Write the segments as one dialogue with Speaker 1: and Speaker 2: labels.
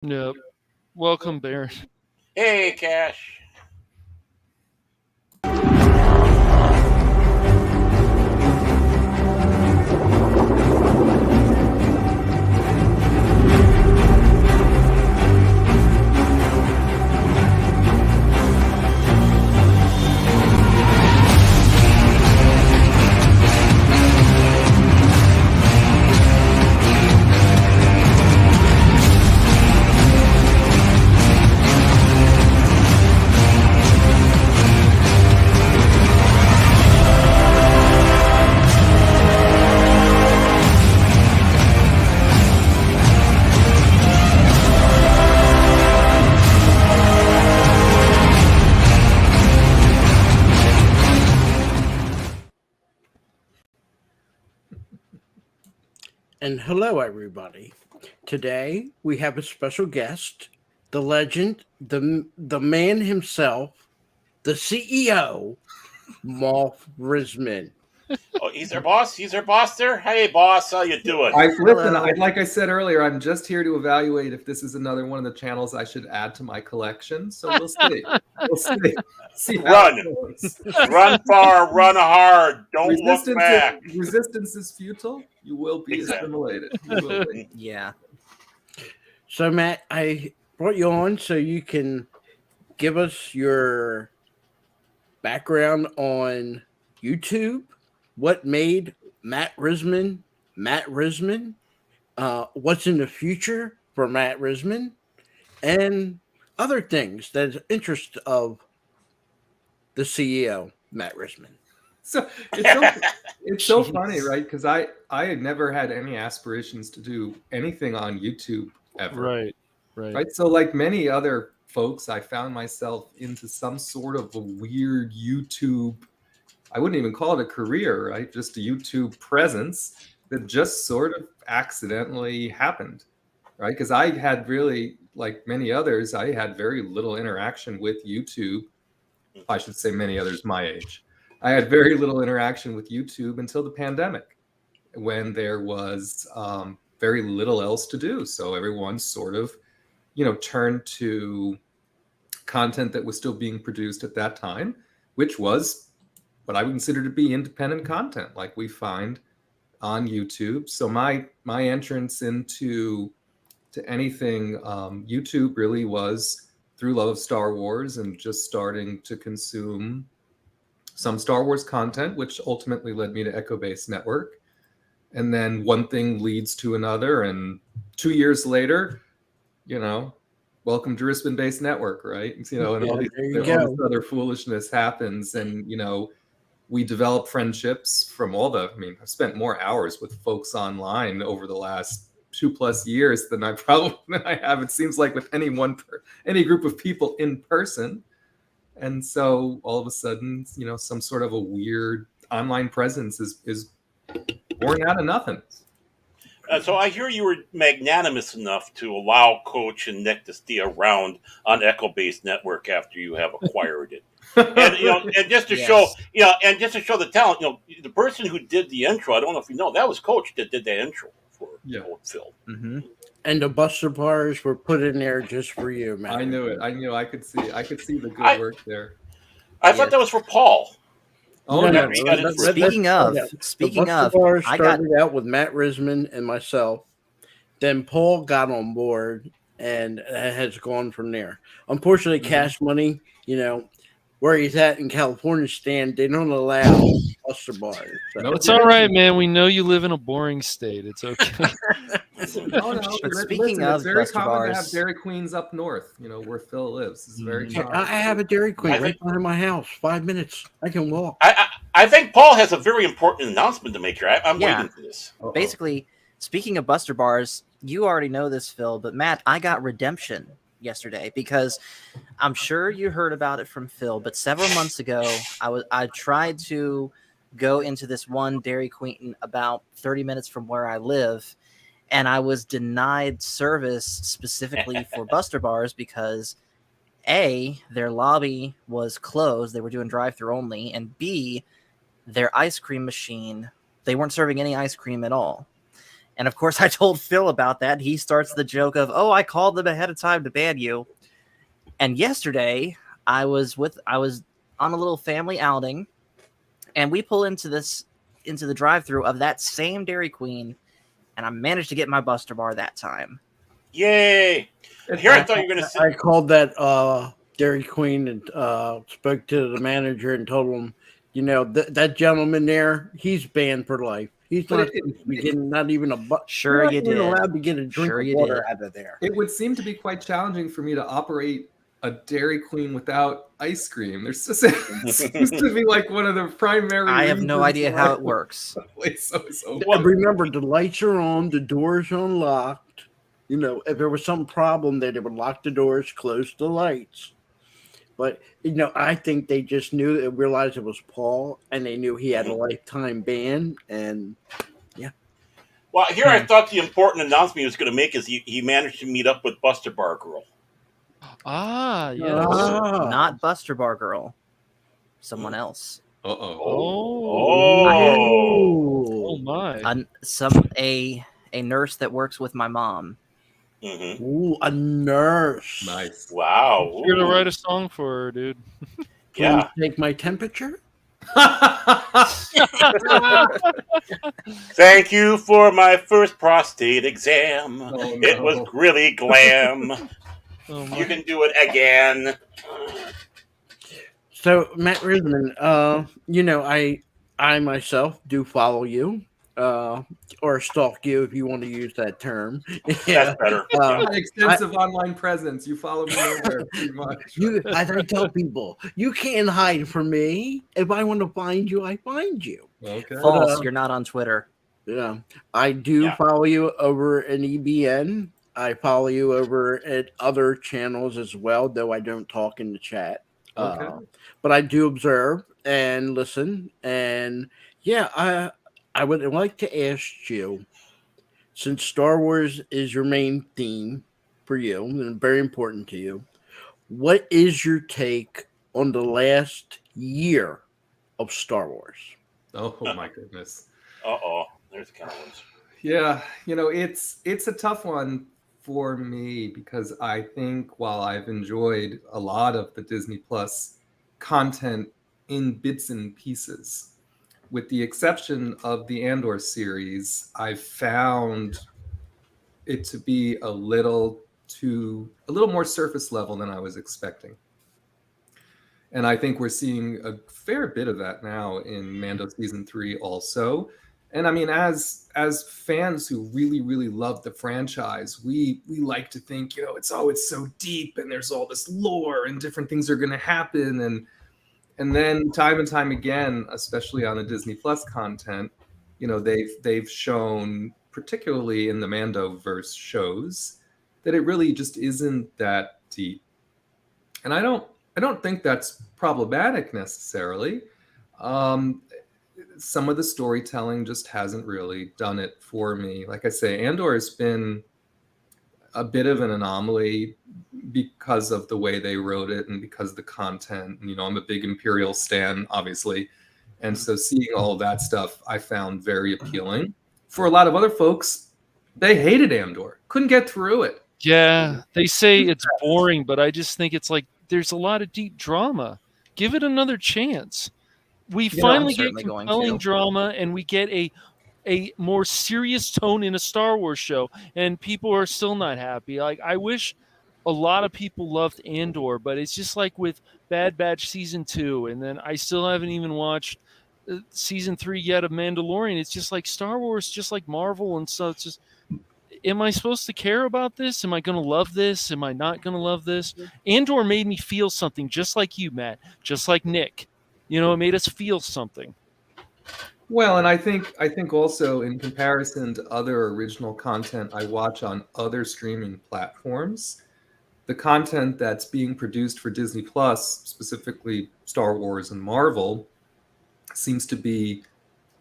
Speaker 1: Yep. Welcome, Baron.
Speaker 2: Hey, Cash.
Speaker 3: And hello, everybody. Today we have a special guest, the legend, the man himself, the CEO, Rissman.
Speaker 2: Oh, he's our boss. He's our boss there. Hey, boss, how you doing?
Speaker 4: Listen, like I said earlier, I'm just here to evaluate if this is another one of the channels I should add to my collection. So we'll see. We'll see. See how
Speaker 2: Run.
Speaker 4: it goes.
Speaker 2: Run far, run hard. Don't look back.
Speaker 4: Resistance is futile. You will be assimilated. You will be.
Speaker 5: Yeah.
Speaker 3: So, Matt, I brought you on so you can give us your background on YouTube, what made Matt Rissman, what's in the future for Matt Rissman, and other things that is interest of the CEO, Matt Rissman.
Speaker 4: So it's so funny, right? Because I had never had any aspirations to do anything on YouTube ever. Right. So like many other folks, I found myself into some sort of a weird YouTube, I wouldn't even call it a career, right? Just a YouTube presence that just sort of accidentally happened, right? Because I had really, like many others, I had very little interaction with YouTube. I should say many others my age. I had very little interaction with YouTube until the pandemic, when there was very little else to do. So everyone sort of, turned to content that was still being produced at that time, which was what I would consider to be independent content, like we find on YouTube. So my entrance into anything YouTube really was through love of Star Wars and just starting to consume some Star Wars content, which ultimately led me to Echo Base Network. And then one thing leads to another. And 2 years later, welcome to Rissman Base Network, right? And all this other foolishness happens. And, we develop friendships from I've spent more hours with folks online over the last 2+ years than I have, it seems like, with any group of people in person. And so all of a sudden, some sort of a weird online presence is born out of nothing.
Speaker 2: So I hear you were magnanimous enough to allow Coach and Nick to stay around on Echo Base Network after you have acquired it. And just to show the talent, the person who did the intro, I don't know if you know, that was Coach that did the intro for Phil.
Speaker 5: Mm-hmm.
Speaker 3: And the Buster bars were put in there just for you, man.
Speaker 4: I knew it. I could see the good work there.
Speaker 2: I thought that was for Paul.
Speaker 4: Oh, no.
Speaker 5: Speaking of,
Speaker 3: bars started out with Matt Rissman and myself. Then Paul got on board, and it has gone from there. Unfortunately, Cashmoney, where he's at in California, Stan, they don't allow Buster bars. So.
Speaker 1: No, it's all right, man. We know you live in a boring state. It's okay.
Speaker 5: But speaking of
Speaker 4: it's very
Speaker 5: Buster
Speaker 4: common
Speaker 5: bars,
Speaker 4: to have Dairy Queens up north, where Phil lives. It's very common.
Speaker 3: I have a Dairy Queen right behind my house. 5 minutes. I can walk.
Speaker 2: I think Paul has a very important announcement to make here. I'm waiting for this.
Speaker 5: Basically, speaking of Buster bars, you already know this, Phil, but Matt, I got redemption yesterday because I'm sure you heard about it from Phil, but several months ago, I tried to go into this one Dairy Queen about 30 minutes from where I live, and I was denied service specifically for Buster bars because A, their lobby was closed. They were doing drive-thru only. And B, their ice cream machine, they weren't serving any ice cream at all. And of course, I told Phil about that. He starts the joke of, "Oh, I called them ahead of time to ban you." And yesterday, I was on a little family outing, and we pull into the drive-thru of that same Dairy Queen, and I managed to get my Buster Bar that time.
Speaker 2: Yay! Here, I thought you were going to say.
Speaker 3: I called that Dairy Queen and spoke to the manager and told him, that gentleman there, he's banned for life. He's not getting not even a
Speaker 5: Sure, you did.
Speaker 3: Allowed to get a drink of water out of there.
Speaker 4: It would seem to be quite challenging for me to operate a Dairy Queen without ice cream. It seems to be like one of the primary.
Speaker 5: I have no idea how it works.
Speaker 3: Remember, the lights are on, the doors are unlocked. If there was some problem there, they would lock the doors, close the lights. But, I think they just realized it was Paul, and they knew he had a lifetime ban, and yeah.
Speaker 2: Well, here I thought the important announcement he was going to make is he managed to meet up with Buster Bar Girl.
Speaker 1: Ah, yes.
Speaker 5: Not Buster Bar Girl. Someone else.
Speaker 1: Oh my.
Speaker 5: A nurse that works with my mom.
Speaker 2: Mm-hmm.
Speaker 3: Ooh, a nurse.
Speaker 4: Nice.
Speaker 2: Wow.
Speaker 1: You're gonna write a song for her, dude.
Speaker 3: Yeah. Take my temperature.
Speaker 2: Thank you for my first prostate exam.
Speaker 4: Oh, no.
Speaker 2: It was really glam. You can do it again.
Speaker 3: So, Matt Rissman, I myself do follow you. Or stalk you, if you want to use that term.
Speaker 2: That's better.
Speaker 4: An extensive online presence. You follow me nowhere, pretty much.
Speaker 3: As I tell people, you can't hide from me. If I want to find you, I find you.
Speaker 4: Okay.
Speaker 5: False. You're not on Twitter.
Speaker 3: Yeah, I do follow you over in EBN. I follow you over at other channels as well, though I don't talk in the chat.
Speaker 4: Okay.
Speaker 3: But I do observe and listen, and I would like to ask you, since Star Wars is your main theme for you and very important to you, what is your take on the last year of Star Wars?
Speaker 4: Oh my goodness.
Speaker 2: There's the kind of ones.
Speaker 4: Yeah, it's a tough one for me because I think while I've enjoyed a lot of the Disney Plus content in bits and pieces, with the exception of the Andor series, I found it to be a little more surface level than I was expecting. And I think we're seeing a fair bit of that now in Mando season 3 also. And I mean, as fans who really, really love the franchise, we like to think, it's so deep and there's all this lore and different things are going to happen. And then time and time again, especially on the Disney Plus content, they've shown, particularly in the Mandoverse shows, that it really just isn't that deep. And I don't think that's problematic necessarily. Some of the storytelling just hasn't really done it for me. Like I say, Andor has been a bit of an anomaly because of the way they wrote it and because of the content. I'm a big Imperial stan, obviously. And so seeing all of that stuff, I found very appealing. For a lot of other folks, they hated Andor, couldn't get through it.
Speaker 1: Yeah, they say it's boring, but I just think it's like there's a lot of deep drama. Give it another chance. We finally get compelling drama, and we get a more serious tone in a Star Wars show, and people are still not happy. Like, I wish a lot of people loved Andor, but it's just like with Bad Batch season 2, and then I still haven't even watched season 3 yet of Mandalorian. It's just like Star Wars, just like Marvel, and so it's just, am I supposed to care about this? Am I going to love this? Am I not going to love this? Andor made me feel something, just like you, Matt, just like Nick. It made us feel something.
Speaker 4: Well, and I think also in comparison to other original content I watch on other streaming platforms, the content that's being produced for Disney Plus, specifically Star Wars and Marvel, seems to be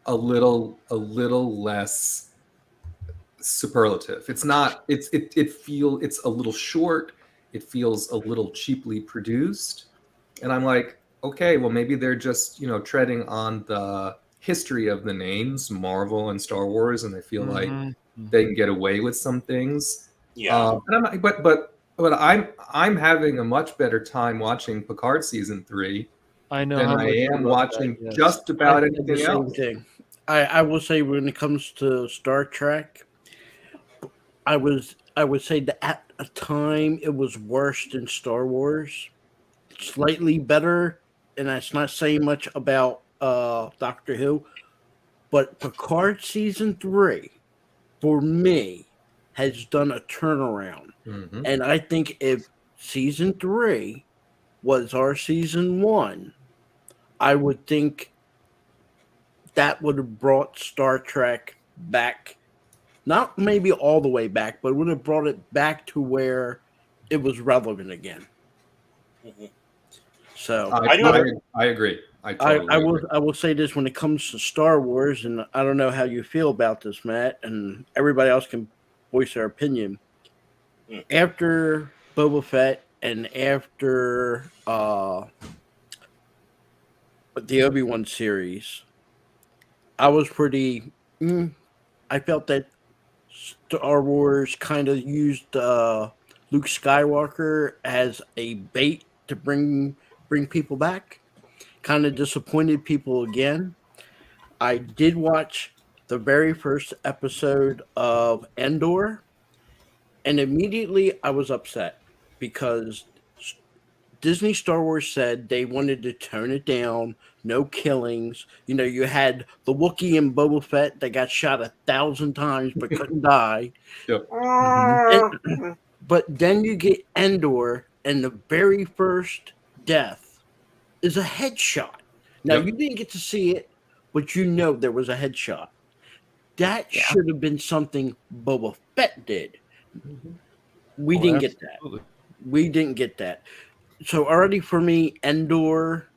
Speaker 4: a little less superlative. It's not. It's a little short. It feels a little cheaply produced, and I'm like, okay, well maybe they're just treading on the history of the names Marvel and Star Wars, and they feel like they can get away with some things.
Speaker 2: Yeah.
Speaker 4: But I'm having a much better time watching Picard season 3 than I am watching just about anything else.
Speaker 3: Thing. I will say when it comes to Star Trek, I would say that at a time it was worse than Star Wars, slightly better, and that's not saying much about Doctor Who, but Picard season 3 for me has done a turnaround, and I think if season 3 was our season 1, I would think that would have brought Star Trek back, not maybe all the way back, but would have brought it back to where it was relevant again. So
Speaker 4: I agree. I
Speaker 3: will say this when it comes to Star Wars, and I don't know how you feel about this, Matt, and everybody else can voice their opinion. After Boba Fett and after the Obi-Wan series, I was pretty. I felt that Star Wars kind of used Luke Skywalker as a bait to bring people back. Kind of disappointed people again. I did watch the very first episode of Andor, and immediately I was upset because Disney Star Wars said they wanted to tone it down, no killings. You know, you had the Wookiee and Boba Fett that got shot 1,000 times but couldn't die.
Speaker 4: Yep.
Speaker 3: But then you get Endor, and the very first death is a headshot. Now, you didn't get to see it, but you know there was a headshot. That should have been something Boba Fett did. We didn't get that. We didn't get that. So already for me, Endor,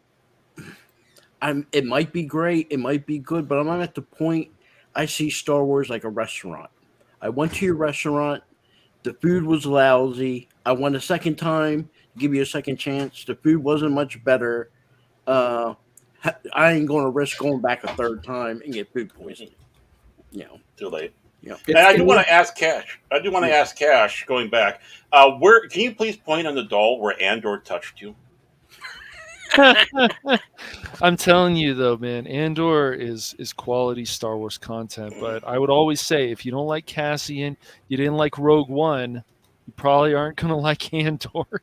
Speaker 3: it might be great, it might be good, but I'm not at the point. I see Star Wars like a restaurant. I went to your restaurant, the food was lousy. I went a second time, give you a second chance. The food wasn't much better. I ain't going to risk going back a third time and get food poisoning.
Speaker 2: Too late.
Speaker 3: Yeah.
Speaker 2: And I do want to ask Cash. Going back, where can you please point on the doll where Andor touched you?
Speaker 1: I'm telling you though, man, Andor is quality Star Wars content. But I would always say, if you don't like Cassian, you didn't like Rogue One, you probably aren't going to like Andor.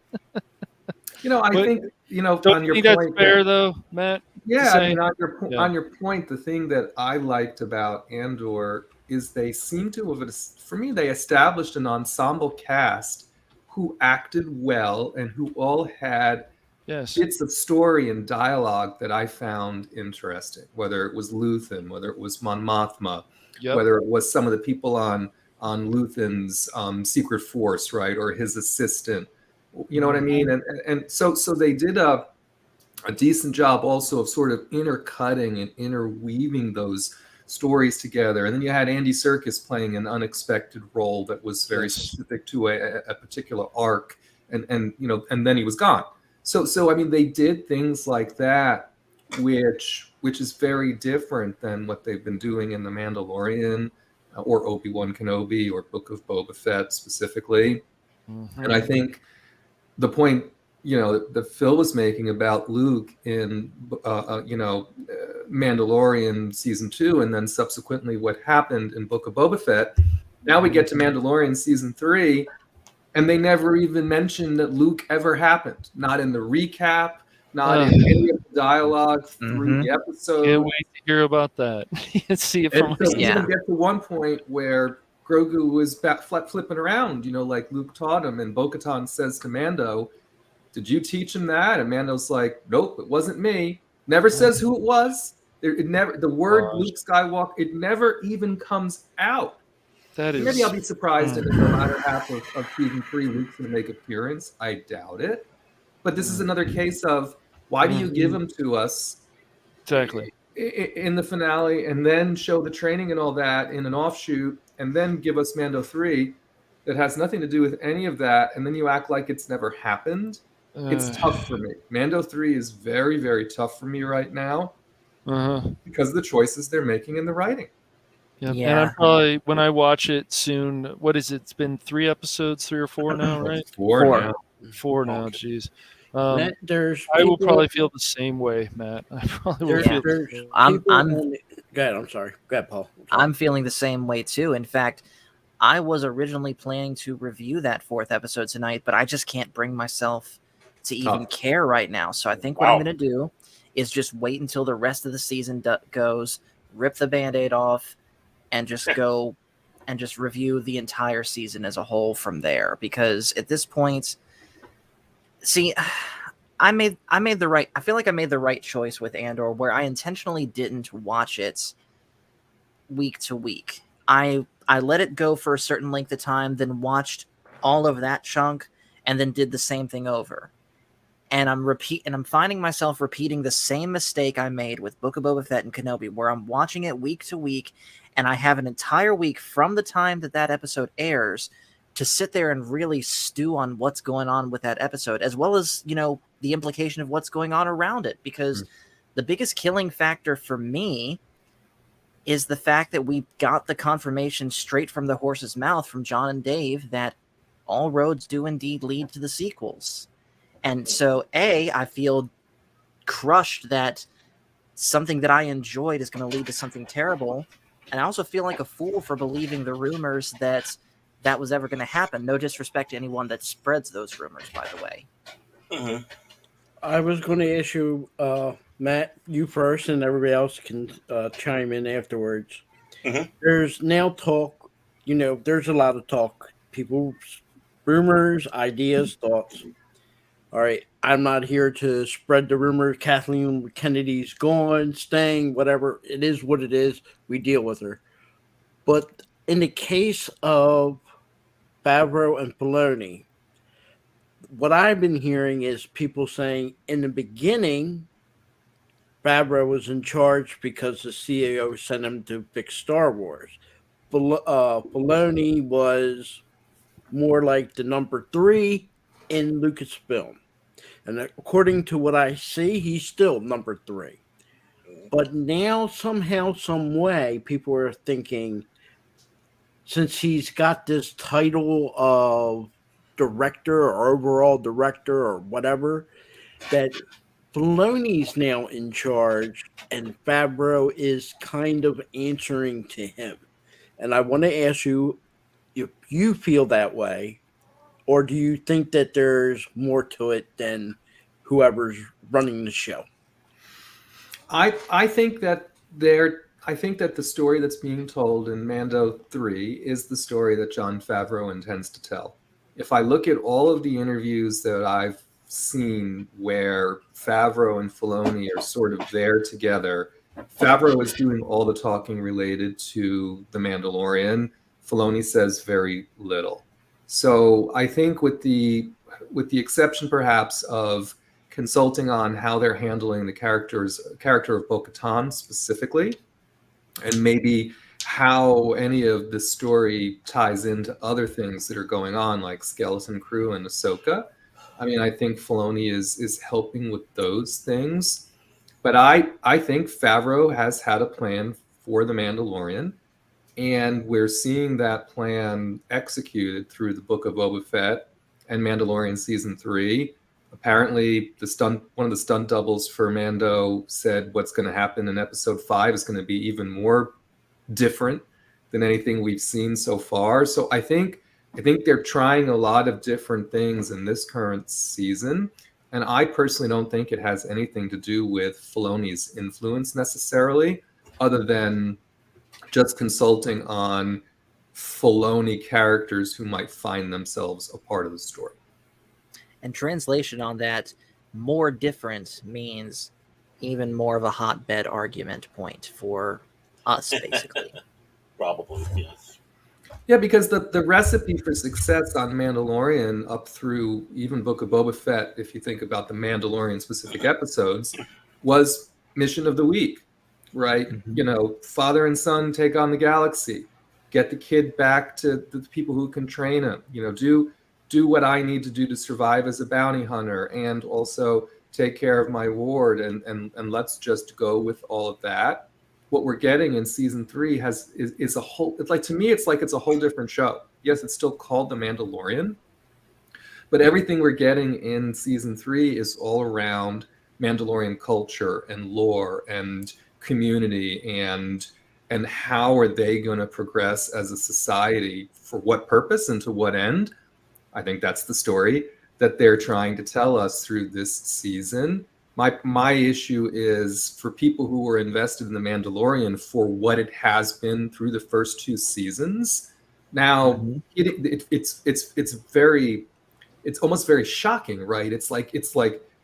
Speaker 4: I think
Speaker 1: don't
Speaker 4: on your
Speaker 1: think
Speaker 4: point,
Speaker 1: that's fair though, Matt.
Speaker 4: Yeah, I mean, on your point, the thing that I liked about Andor is they seem to have, for me, they established an ensemble cast who acted well and who all had bits of story and dialogue that I found interesting, whether it was Luthen, whether it was Mon Mothma, whether it was some of the people on Luthen's secret force, right, or his assistant. You know what I mean? And so they did a decent job also of sort of intercutting and interweaving those stories together. And then you had Andy Serkis playing an unexpected role that was very specific to a particular arc, and then he was gone. So I mean, they did things like that, which is very different than what they've been doing in The Mandalorian or Obi-Wan Kenobi or Book of Boba Fett specifically. And I think the point that Phil was making about Luke in Mandalorian season 2, and then subsequently what happened in Book of Boba Fett. Now we get to Mandalorian season 3, and they never even mentioned that Luke ever happened. Not in the recap, not in any of the dialogue through the episode.
Speaker 1: Can't wait to hear about that. See it from
Speaker 4: we even get to one point where Grogu was flipping around, like Luke taught him, and Bo-Katan says to Mando, "Did you teach him that?" And Mando's like, "Nope, it wasn't me." Never says who it was. The word Luke Skywalker, it never even comes out. Maybe I'll be surprised in the latter half of season 3 Luke's going to make an appearance. I doubt it. But this is another case of, why do you give him to us in the finale and then show the training and all that in an offshoot and then give us Mando 3 that has nothing to do with any of that, and then you act like it's never happened? It's tough for me. Mando 3 is very, very tough for me right now because of the choices they're making in the writing.
Speaker 1: Yep. Yeah. And I'm probably, when I watch it soon, what is it? It's been 3 episodes, 3 or 4 now, right?
Speaker 4: Four now.
Speaker 1: 4 now, jeez.
Speaker 3: Matt,
Speaker 1: I will probably feel the same way, Matt. I probably will feel.
Speaker 3: Go ahead. I'm sorry. Go ahead, Paul.
Speaker 5: I'm feeling the same way too. In fact, I was originally planning to review that 4th episode tonight, but I just can't bring myself to even care right now. So I think what I'm going to do is just wait until the rest of the season goes, rip the Band-Aid off, and just go and just review the entire season as a whole from there. Because at this point, see, I feel like I made the right choice with Andor, where I intentionally didn't watch it week to week. I let it go for a certain length of time, then watched all of that chunk, and then did the same thing over. And I'm finding myself repeating the same mistake I made with Book of Boba Fett and Kenobi, where I'm watching it week to week, and I have an entire week from the time that episode airs to sit there and really stew on what's going on with that episode, as well as, the implication of what's going on around it. Because the biggest killing factor for me is the fact that we got the confirmation straight from the horse's mouth from John and Dave that all roads do indeed lead to the sequels. And so, I feel crushed that something that I enjoyed is going to lead to something terrible. And I also feel like a fool for believing the rumors that was ever going to happen. No disrespect to anyone that spreads those rumors, by the way.
Speaker 3: Mm-hmm. I was going to ask you, Matt, you first, and everybody else can chime in afterwards. Mm-hmm. There's now talk, there's a lot of talk. People, rumors, ideas, thoughts. All right, I'm not here to spread the rumor. Kathleen Kennedy's gone, staying, whatever. It is what it is. We deal with her. But in the case of Favreau and Filoni, what I've been hearing is people saying in the beginning, Favreau was in charge because the CEO sent him to fix Star Wars. Filoni was more like the number 3 in Lucasfilm. And according to what I see, he's still number 3. But now, somehow, some way, people are thinking, since he's got this title of director or overall director or whatever, that Filoni's now in charge and Favreau is kind of answering to him. And I want to ask you if you feel that way, or do you think that there's more to it than whoever's running the show?
Speaker 4: I think that the story that's being told in Mando 3 is the story that Jon Favreau intends to tell. If I look at all of the interviews that I've seen where Favreau and Filoni are sort of there together, Favreau is doing all the talking related to The Mandalorian. Filoni says very little. So I think with the exception perhaps of consulting on how they're handling the character of Bo-Katan specifically, and maybe how any of the story ties into other things that are going on, like Skeleton Crew and Ahsoka. I mean, I think Filoni is helping with those things. But I think Favreau has had a plan for The Mandalorian, and we're seeing that plan executed through the Book of Boba Fett and Mandalorian Season 3. Apparently, one of the stunt doubles for Mando said what's going to happen in Episode 5 is going to be even more different than anything we've seen so far. So I think they're trying a lot of different things in this current season. And I personally don't think it has anything to do with Filoni's influence necessarily, other than just consulting on Filoni characters who might find themselves a part of the story.
Speaker 5: And translation on that, more different means even more of a hotbed argument point for us, basically.
Speaker 2: Probably, yes.
Speaker 4: Yeah, because the recipe for success on Mandalorian up through even Book of Boba Fett, if you think about the Mandalorian specific episodes, was mission of the week, right? Mm-hmm. Father and son take on the galaxy, get the kid back to the people who can train him, do what I need to do to survive as a bounty hunter, and also take care of my ward, and let's just go with all of that. what we're getting in season 3 is a whole. It's like, to me, it's like it's a whole different show. Yes, it's still called The Mandalorian, but everything we're getting in season 3 is all around Mandalorian culture and lore and community and how are they going to progress as a society, for what purpose and to what end. I think that's the story that they're trying to tell us through this season. My issue is for people who were invested in The Mandalorian for what it has been through the first 2 seasons. Now it's almost very shocking, right? It's like,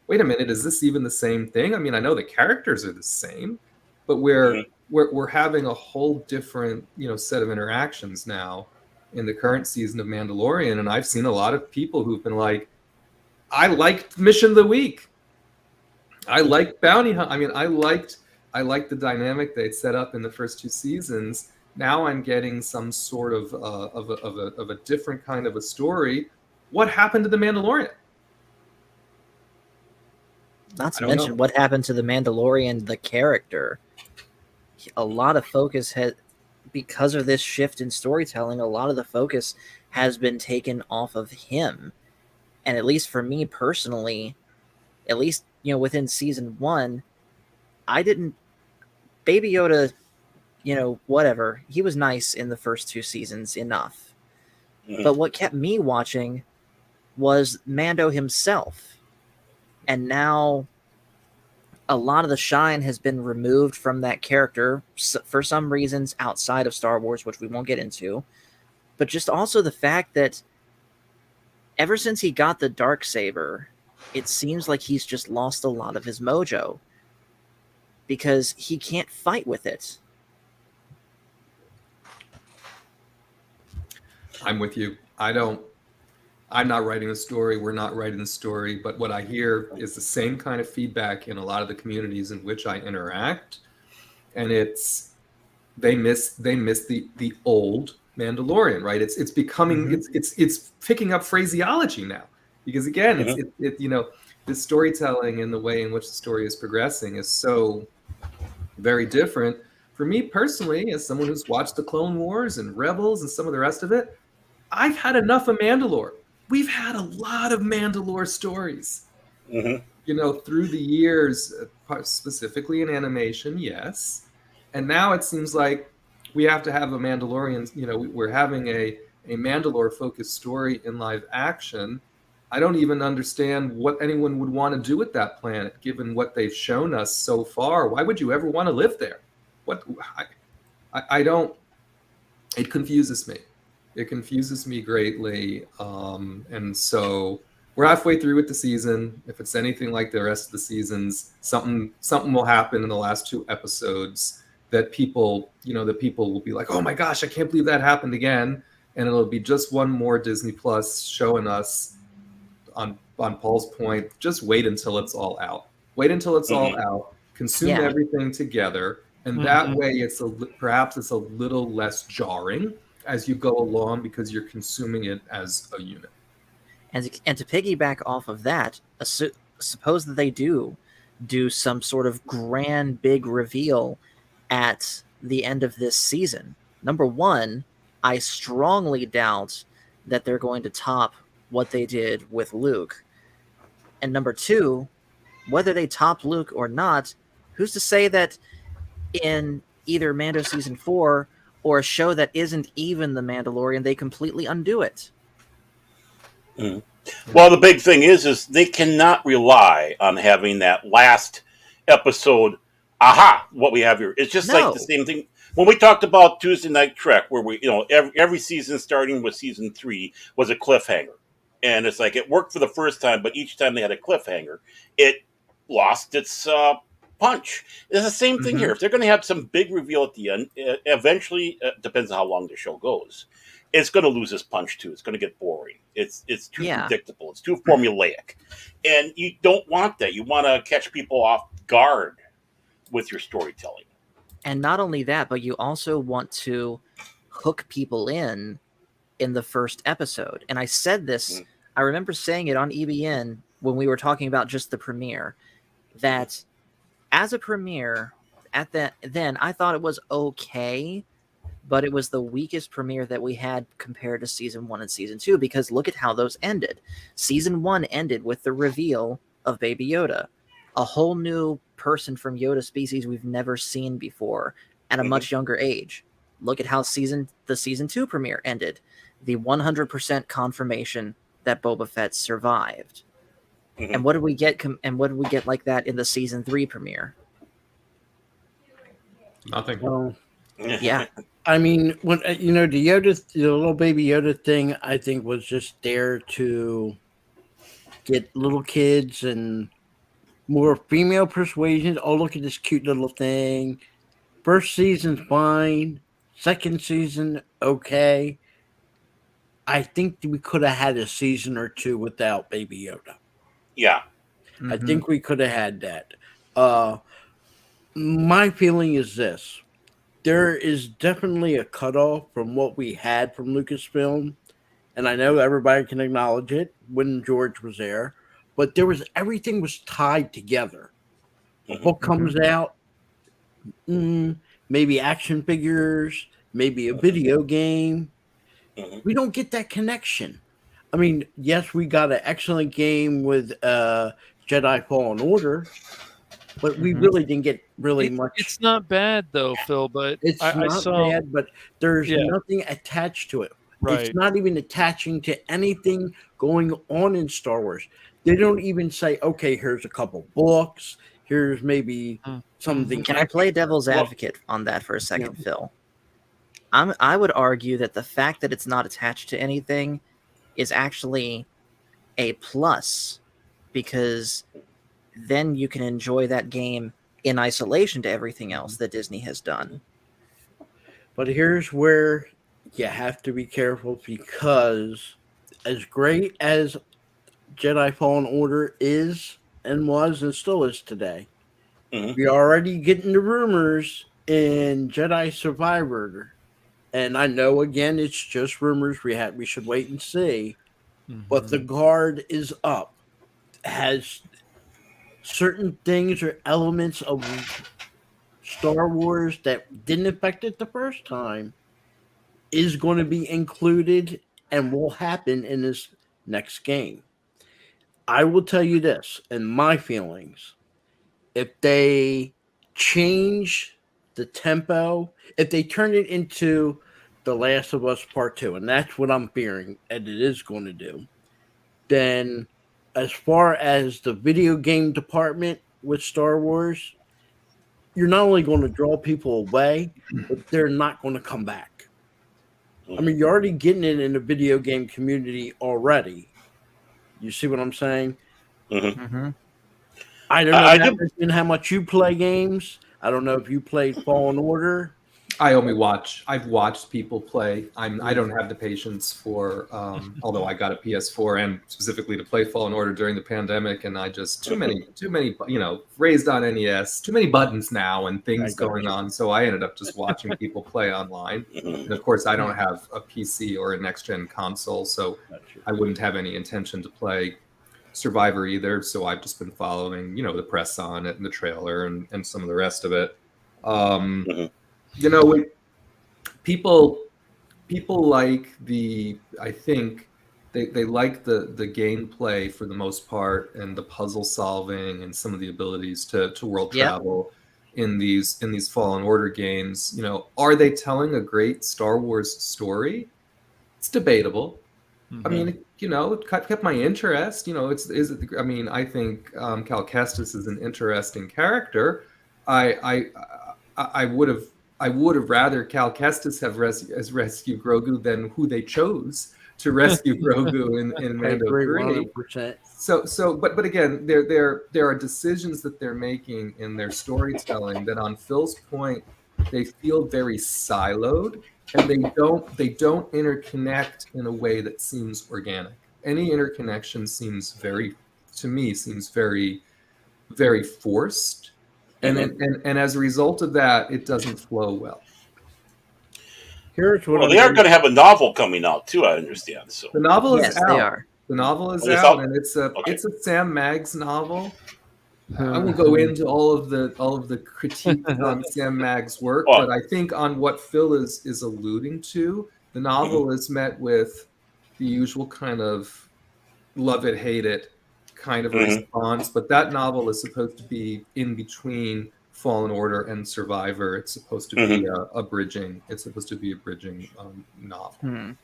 Speaker 4: wait a minute, is this even the same thing? I mean, I know the characters are the same, but we're having a whole different, set of interactions now in the current season of Mandalorian. And I've seen a lot of people who've been like, I liked Mission of the Week. I like Bounty Hunt. I mean, I liked the dynamic they'd set up in the first 2 seasons. Now I'm getting some sort of a different kind of a story. What happened to The Mandalorian?
Speaker 5: Not to mention what happened to The Mandalorian, the character. A lot of focus because of this shift in storytelling, a lot of the focus has been taken off of him. And at least for me personally, at least, within season 1, Baby Yoda, whatever. He was nice in the first 2 seasons enough. But what kept me watching was Mando himself. And now a lot of the shine has been removed from that character for some reasons outside of Star Wars, which we won't get into. But just also the fact that ever since he got the Darksaber, it seems like he's just lost a lot of his mojo because he can't fight with it.
Speaker 4: I'm with you. I'm not writing the story. We're not writing the story. But what I hear is the same kind of feedback in a lot of the communities in which I interact. And it's, they miss the old Mandalorian, right? It's becoming, it's picking up phraseology now. Because again, the storytelling and the way in which the story is progressing is so very different. For me personally, as someone who's watched the Clone Wars and Rebels and some of the rest of it, I've had enough of Mandalore. We've had a lot of Mandalore stories, through the years, specifically in animation, yes. And now it seems like we have to have a Mandalorian, we're having a Mandalore-focused story in live action. I don't even understand what anyone would want to do with that planet, given what they've shown us so far. Why would you ever want to live there? I don't. It confuses me. It confuses me greatly. And so we're halfway through with the season. If it's anything like the rest of the seasons, something will happen in the last 2 episodes that people will be like, oh my gosh, I can't believe that happened again. And it'll be just one more Disney Plus showing us, on Paul's point, just wait until it's all out. Wait until it's all out. Consume everything together. And that way perhaps it's a little less jarring as you go along because you're consuming it as a unit.
Speaker 5: And to piggyback off of that, suppose that they do some sort of grand big reveal at the end of this season. Number one, I strongly doubt that they're going to top what they did with Luke. And number two, whether they top Luke or not, who's to say that in either Mando season 4 or a show that isn't even The Mandalorian, they completely undo it?
Speaker 2: Well, the big thing is they cannot rely on having that last episode. Aha, what we have here. It's just like the same thing. When we talked about Tuesday Night Trek, where we, every season starting with season 3 was a cliffhanger. And it's like it worked for the first time, but each time they had a cliffhanger, it lost its punch. It's the same thing here. If they're going to have some big reveal at the end, eventually, depends on how long the show goes, it's going to lose its punch too. It's going to get boring. It's too predictable. It's too formulaic. And you don't want that. You want to catch people off guard with your storytelling.
Speaker 5: And not only that, but you also want to hook people in the first episode. And I said this, I remember saying it on EBN when we were talking about just the premiere, that as a premiere, then I thought it was okay, but it was the weakest premiere that we had compared to season 1 and season 2, because look at how those ended. Season 1 ended with the reveal of Baby Yoda, a whole new person from Yoda species we've never seen before at a much younger age. Look at how the season 2 premiere ended. The 100% confirmation that Boba Fett survived. And what did we get? Like that in the season 3 premiere?
Speaker 4: Nothing.
Speaker 3: Well,
Speaker 5: yeah.
Speaker 3: I mean, when the little Baby Yoda thing, I think was just there to get little kids and more female persuasion. Oh, look at this cute little thing. First season's fine. Second season, okay. I think we could have had a season or 2 without Baby Yoda.
Speaker 2: Yeah.
Speaker 3: I think we could have had that. My feeling is this. There is definitely a cutoff from what we had from Lucasfilm. And I know everybody can acknowledge it when George was there. But everything was tied together. A book comes out. Maybe action figures. Maybe a video game. We don't get that connection. I mean, yes, we got an excellent game with Jedi Fallen Order, but we really didn't get much.
Speaker 1: It's not bad though, Phil, but
Speaker 3: it's not bad, but there's nothing attached to it. Right. It's not even attaching to anything going on in Star Wars. They don't even say, okay, here's a couple books. Here's maybe something.
Speaker 5: Can I play devil's advocate on that for a second, Phil? I would argue that the fact that it's not attached to anything is actually a plus, because then you can enjoy that game in isolation to everything else that Disney has done.
Speaker 3: But here's where you have to be careful, because as great as Jedi Fallen Order is and was and still is today, we are already getting the rumors in Jedi Survivor. And I know, again, it's just rumors. We should wait and see. But the guard is up. Has certain things or elements of Star Wars that didn't affect it the first time is going to be included and will happen in this next game. I will tell you this, in my feelings, if they change the tempo, if they turn it into The Last of Us Part 2, and that's what I'm fearing, and it is going to do, then as far as the video game department with Star Wars, you're not only going to draw people away, but they're not going to come back. I mean, you're already getting it in the video game community already. You see what I'm saying? I don't know how much you play games. I don't know if you played Fallen Order.
Speaker 4: I only watch. I've watched people play. I don't have the patience for. Although I got a PS4 and specifically to play Fallen Order during the pandemic, and I just too many. Raised on NES, too many buttons now and things going on. So I ended up just watching people play online. And of course, I don't have a PC or a next gen console, so I wouldn't have any intention to play Survivor either. So I've just been following, the press on it and the trailer and some of the rest of it. People like I think they like the gameplay for the most part, and the puzzle solving and some of the abilities to world travel in these Fallen Order games. Are they telling a great Star Wars story? It's debatable. I mean, it kept my interest. I think Cal Kestis is an interesting character. I would have rather Cal Kestis have rescued Grogu than who they chose to rescue Grogu in Mando 3. 100%. So, but again, there are decisions that they're making in their storytelling that, on Phil's point, they feel very siloed, and they don't interconnect in a way that seems organic. Any interconnection seems very very forced. And as a result of that, it doesn't flow well.
Speaker 2: They are going to have a novel coming out too, I understand. So
Speaker 4: the novel is out.
Speaker 5: They are.
Speaker 4: The novel is out, and it's a Sam Maggs novel. I won't go into all of the critiques on Sam Magg's work, but I think on what Phil is alluding to, the novel is met with the usual kind of love it, hate it kind of response. But that novel is supposed to be in between Fallen Order and Survivor. It's supposed to be a bridging. It's supposed to be a bridging novel.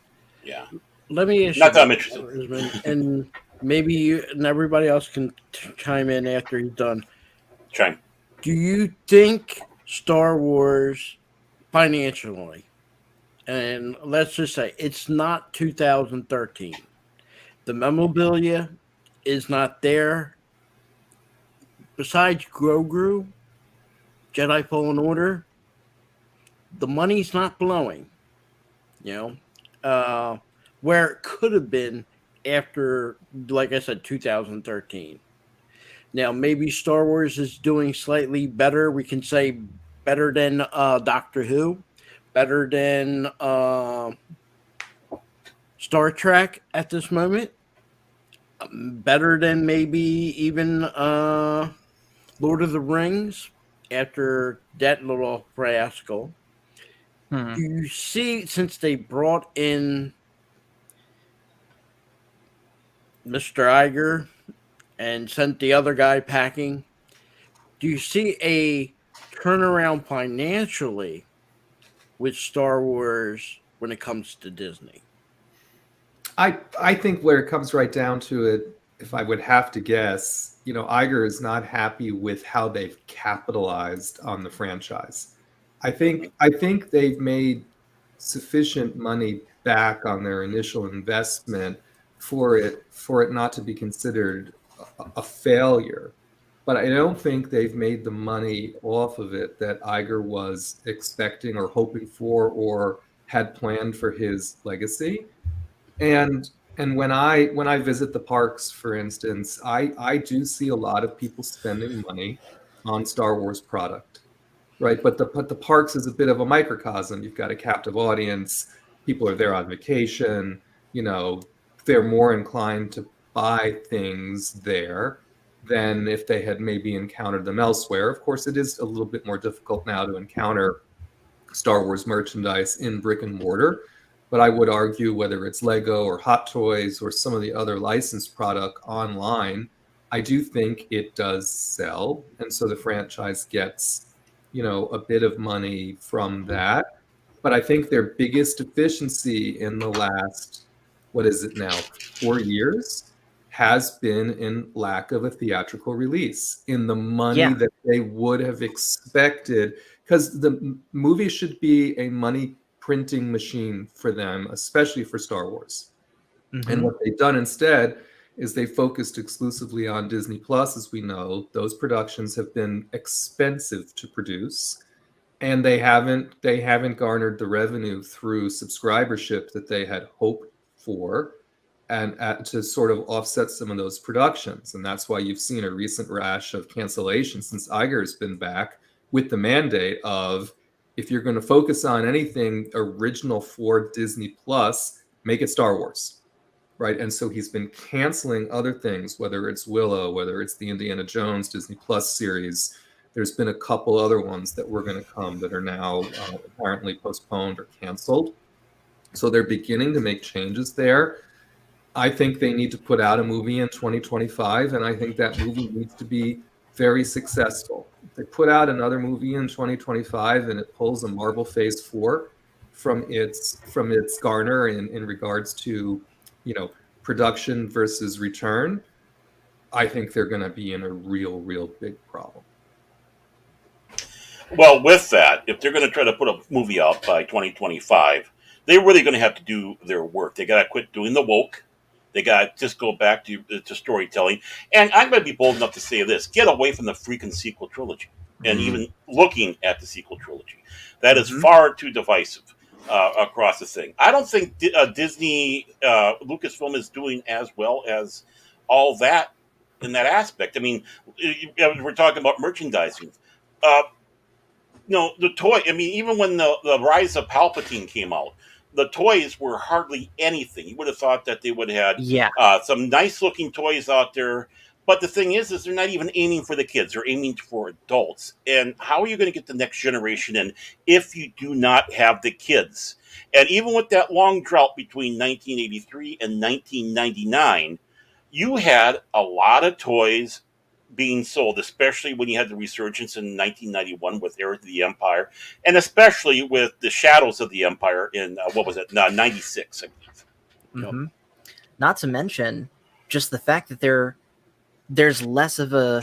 Speaker 2: Yeah.
Speaker 3: Let me ask
Speaker 2: not that I'm interested.
Speaker 3: And maybe you and everybody else can chime in after he's done.
Speaker 2: Chime.
Speaker 3: Do you think Star Wars financially, and let's just say it's not 2013, the memorabilia is not there. Besides Grogu, Jedi Fallen Order, the money's not blowing. You know, where it could have been after, like I said, 2013. Now, maybe Star Wars is doing slightly better. We can say better than Doctor Who, better than Star Trek at this moment, better than maybe even Lord of the Rings after that little fiasco. Do you see, since they brought in Mr. Iger and sent the other guy packing, do you see a turnaround financially with Star Wars when it comes to Disney?
Speaker 4: I think where it comes right down to it, if I would have to guess, Iger is not happy with how they've capitalized on the franchise. I think they've made sufficient money back on their initial investment for it not to be considered a failure. But I don't think they've made the money off of it that Iger was expecting or hoping for or had planned for his legacy. And when I visit the parks, for instance, I do see a lot of people spending money on Star Wars product. Right, but the parks is a bit of a microcosm. You've got a captive audience. People are there on vacation. They're more inclined to buy things there than if they had maybe encountered them elsewhere. Of course, it is a little bit more difficult now to encounter Star Wars merchandise in brick and mortar. But I would argue whether it's Lego or Hot Toys or some of the other licensed product online, I do think it does sell, and so the franchise gets a bit of money from that. But I think their biggest deficiency in the last, 4 years, has been in lack of a theatrical release, in the money that they would have expected, because the movie should be a money printing machine for them, especially for Star Wars. And what they've done instead is they focused exclusively on Disney Plus. As we know, those productions have been expensive to produce, and they haven't garnered the revenue through subscribership that they had hoped for, and to sort of offset some of those productions. And that's why you've seen a recent rash of cancellations since Iger's been back with the mandate of, if you're going to focus on anything original for Disney Plus, make it Star Wars. Right. And so he's been canceling other things, whether it's Willow, whether it's the Indiana Jones Disney Plus series. There's been a couple other ones that were going to come that are now apparently postponed or canceled. So they're beginning to make changes there. I think they need to put out a movie in 2025, and I think that movie needs to be very successful. If they put out another movie in 2025 and it pulls a Marvel Phase 4 from its garner in regards to production versus return, I think they're going to be in a real big problem.
Speaker 2: Well, with that, if they're going to try to put a movie out by 2025, they're really going to have to do their work. They got to quit doing the woke. They got to just go back to storytelling. And I'm going to be bold enough to say this: get away from the freaking sequel trilogy and even looking at the sequel trilogy. That is far too divisive. Across the thing, I don't think Disney, Lucasfilm is doing as well as all that in that aspect. I mean, we're talking about merchandising. The toy. I mean, even when the Rise of Palpatine came out, the toys were hardly anything. You would have thought that they would have had some nice looking toys out there, But the thing is they're not even aiming for the kids; they're aiming for adults. And how are you going to get the next generation in if you do not have the kids? And even with that long drought between 1983 and 1999, you had a lot of toys being sold, especially when you had the resurgence in 1991 with Heir to the Empire, and especially with the Shadows of the Empire in, 96, I believe.
Speaker 5: Mm-hmm. Not to mention just the fact that there's less of a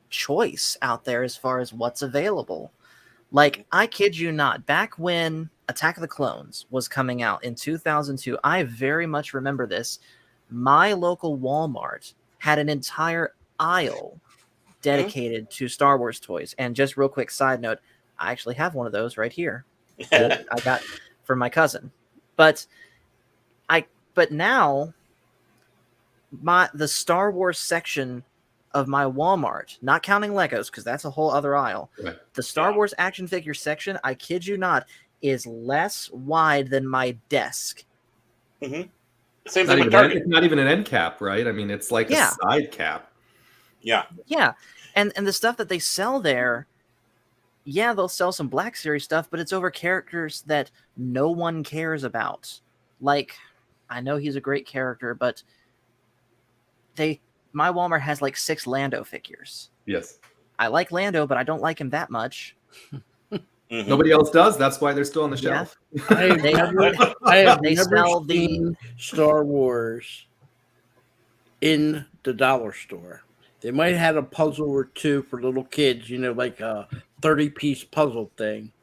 Speaker 5: choice out there as far as what's available. Like, I kid you not, back when Attack of the Clones was coming out in 2002, I very much remember this. My local Walmart had an entire aisle dedicated to Star Wars toys. And just real quick side note, I actually have one of those right here that I got from my cousin. But now the Star Wars section of my Walmart, not counting Legos, because that's a whole other aisle. Right. The Star Wars action figure section, I kid you not, is less wide than my desk.
Speaker 2: Mm-hmm. Same thing with Target.
Speaker 4: It's not even an end cap, right? I mean, it's like a side cap.
Speaker 2: Yeah.
Speaker 5: Yeah. And the stuff that they sell there, yeah, they'll sell some Black Series stuff, but it's over characters that no one cares about. Like, I know he's a great character, but my Walmart has like 6 Lando figures.
Speaker 4: Yes.
Speaker 5: I like Lando, but I don't like him that much.
Speaker 4: Mm-hmm. Nobody else does. That's why they're still on the shelf.
Speaker 3: I have never seen Star Wars in the dollar store. They might have had a puzzle or two for little kids, like a 30-piece puzzle thing.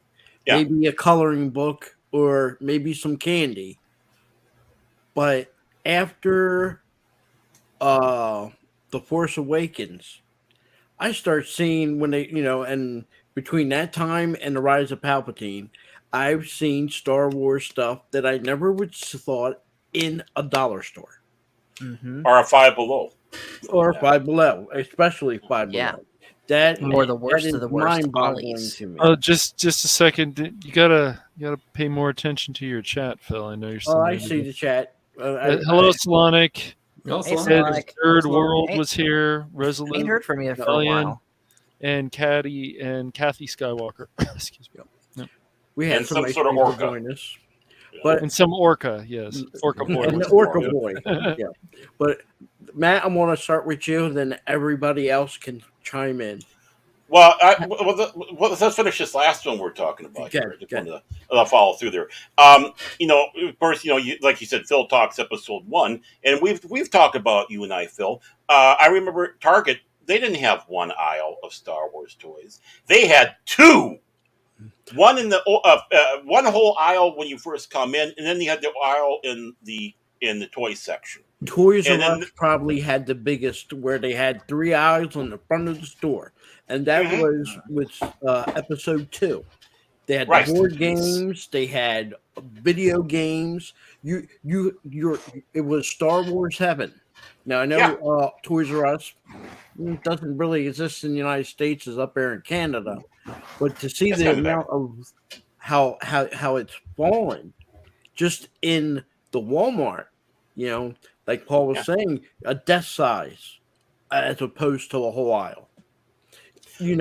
Speaker 3: Yeah. Maybe a coloring book or maybe some candy. But after The Force Awakens, I start seeing when they, and between that time and the Rise of Palpatine, I've seen Star Wars stuff that I never would have thought in a dollar store.
Speaker 5: Mm-hmm.
Speaker 2: Or a Five Below.
Speaker 3: Or Five Below, especially Five Below. That
Speaker 5: or the worst of the worst
Speaker 3: ollies. To me.
Speaker 1: Oh, just a second. You gotta pay more attention to your chat, Phil. I know you're.
Speaker 3: Oh, I see the chat.
Speaker 1: Hello, Solonic.
Speaker 5: Hey, Solonic.
Speaker 1: Third World was here. Resolute.
Speaker 5: Ain't heard from you for a while.
Speaker 1: And Kathy Skywalker. Excuse me.
Speaker 2: No. We had some sort of orca join us.
Speaker 3: But
Speaker 1: and some orca, yes, orca boy,
Speaker 3: and the orca boy. Yeah, but Matt, I'm going to start with you, then everybody else can chime in.
Speaker 2: Well, let's finish this last one we're talking about. I'll follow through there. Of course, like you said, Phil Talks episode 1, and we've talked about you and I, Phil. I remember Target. They didn't have one aisle of Star Wars toys. They had 2. One in the one whole aisle when you first come in, and then you had the aisle in the toy section.
Speaker 3: Toys R Us probably had the biggest, where they had 3 aisles on the front of the store, and that was with episode 2. They had board games, they had video games. It was Star Wars heaven. Now I know Toys R Us doesn't really exist in the United States; is up there in Canada. But to see the amount of how it's fallen just in the Walmart, like Paul was saying, a desk size as opposed to a whole aisle. You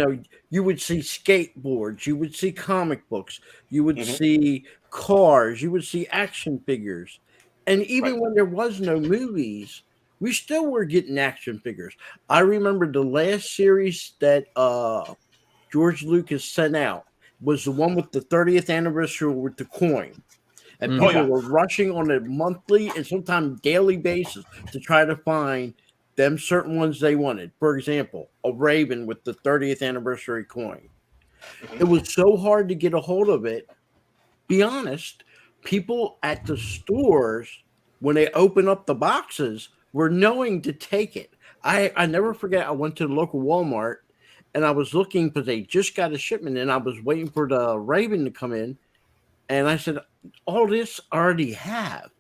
Speaker 3: would see skateboards, you would see comic books, you would see cars, you would see action figures. And even when there was no movies, we still were getting action figures. I remember the last series that George Lucas sent out was the one with the 30th anniversary with the coin. And people were rushing on a monthly and sometimes daily basis to try to find them certain ones they wanted. For example, a Raven with the 30th anniversary coin. It was so hard to get a hold of it. Be honest, people at the stores, when they open up the boxes, were knowing to take it. I never forget, I went to the local Walmart, and I was looking because they just got a shipment, and I was waiting for the Raven to come in. And I said, all this I already have.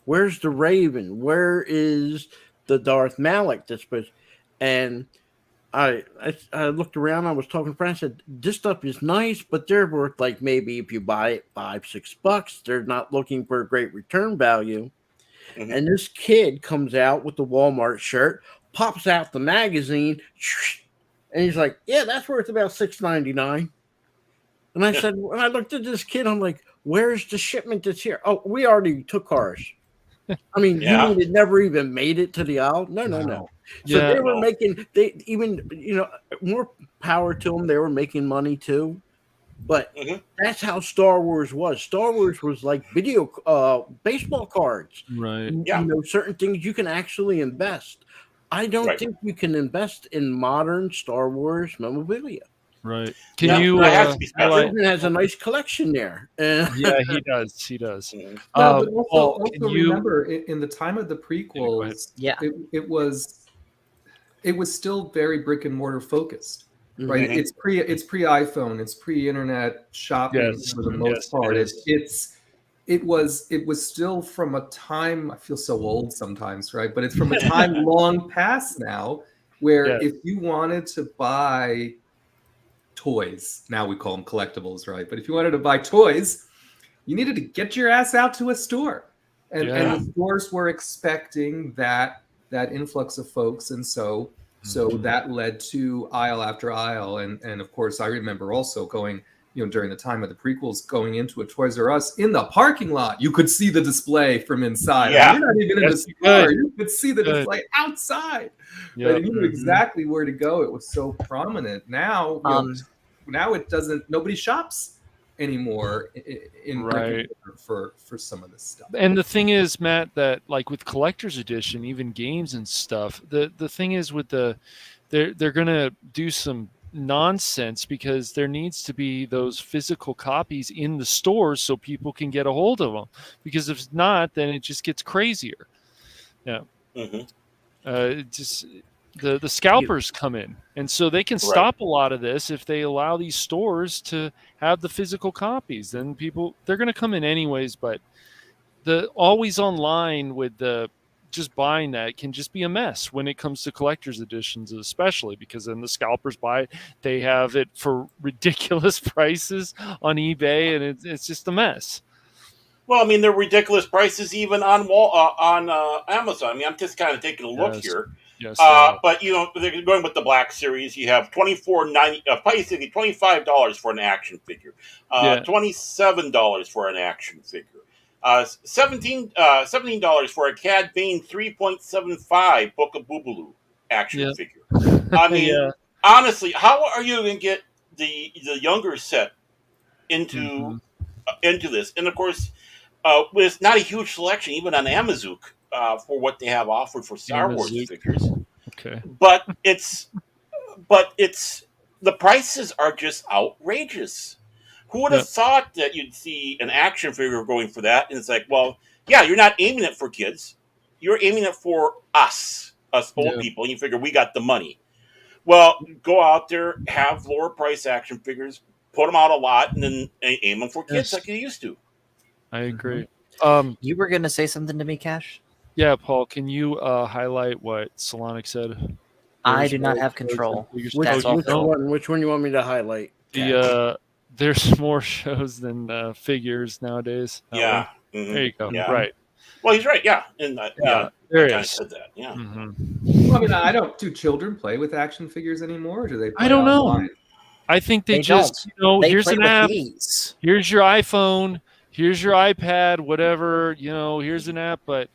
Speaker 3: Where's the Raven? Where is the Darth Malak? And I looked around. I was talking to friends. I said, this stuff is nice, but they're worth like maybe if you buy it $5-6. They're not looking for a great return value. And this kid comes out with the Walmart shirt, pops out the magazine, and he's like, "Yeah, that's worth about $6.99." And I said, when I looked at this kid, I'm like, "Where's the shipment that's here?" "Oh, we already took ours." I mean, you mean it never even made it to the aisle? No. So they were making, more power to them. They were making money too. But that's how Star Wars was. Star Wars was like baseball cards.
Speaker 1: Right.
Speaker 3: Certain things you can actually invest. I don't think you can invest in modern Star Wars memorabilia.
Speaker 1: Right. Can you?
Speaker 3: Rissman has a nice collection there.
Speaker 1: Yeah, he does. He does.
Speaker 4: But also remember, in the time of the prequels, it was still very brick and mortar focused. Right, it's pre iPhone, it's pre internet shopping for the most part. It was still from a time, I feel so old sometimes, right? But it's from a time long past now, where if you wanted to buy toys, now we call them collectibles, right? But if you wanted to buy toys, you needed to get your ass out to a store, and the stores were expecting that influx of folks, and so that led to aisle after aisle. And of course, I remember also going, during the time of the prequels, going into a Toys R Us in the parking lot. You could see the display from inside.
Speaker 2: Yeah.
Speaker 4: You're not even in the store. You could see the display outside.
Speaker 1: Yeah.
Speaker 4: But you knew exactly where to go. It was so prominent. Now, now it doesn't. Nobody shops anymore for some of this stuff.
Speaker 1: And the thing is, Matt, that like with collector's edition, even games and stuff, the thing is with they're gonna do some nonsense because there needs to be those physical copies in the stores so people can get a hold of them, because if not, then it just gets crazier. The scalpers come in, and so they can stop a lot of this if they allow these stores to have the physical copies. Then they're going to come in anyways. But the always online with the just buying that can just be a mess when it comes to collector's editions, especially because then the scalpers buy it. They have it for ridiculous prices on eBay, and it's just a mess.
Speaker 2: Well, I mean, they're ridiculous prices even on Amazon. I mean, I'm just kind of taking a look here.
Speaker 1: Yes,
Speaker 2: but they're going with the Black Series. You have basically $25 for an action figure, $27 for an action figure, $17 for a Cad Bane 3.75 Book of Boobaloo action figure. I mean, honestly, how are you going to get the younger set into this? And of course, with not a huge selection even on Amazon. For what they have offered for Star Wars figures.
Speaker 1: Okay.
Speaker 2: But it's the prices are just outrageous. Who would have thought that you'd see an action figure going for that? And it's like, well, you're not aiming it for kids. You're aiming it for us old people. And you figure we got the money. Well, go out there, have lower price action figures, put them out a lot, and then aim them for kids like you used to.
Speaker 1: I agree.
Speaker 5: You were going to say something to me, Cash?
Speaker 1: Yeah, Paul, can you highlight what Solonic said?
Speaker 5: I do not have control.
Speaker 3: Which one you want me to highlight?
Speaker 1: There's more shows than figures nowadays.
Speaker 2: Yeah.
Speaker 1: There you go.
Speaker 2: Yeah.
Speaker 1: Right.
Speaker 2: Well, he's right. Yeah. And
Speaker 1: there he
Speaker 2: I
Speaker 1: is.
Speaker 2: said that. Yeah.
Speaker 4: Well, I mean, do children play with action figures anymore? Or do they play
Speaker 1: I don't
Speaker 4: online?
Speaker 1: know. I think they just,
Speaker 5: they
Speaker 1: here's
Speaker 5: play
Speaker 1: an
Speaker 5: with
Speaker 1: app.
Speaker 5: these.
Speaker 1: Here's your iPhone. Here's your iPad, whatever, here's an app, but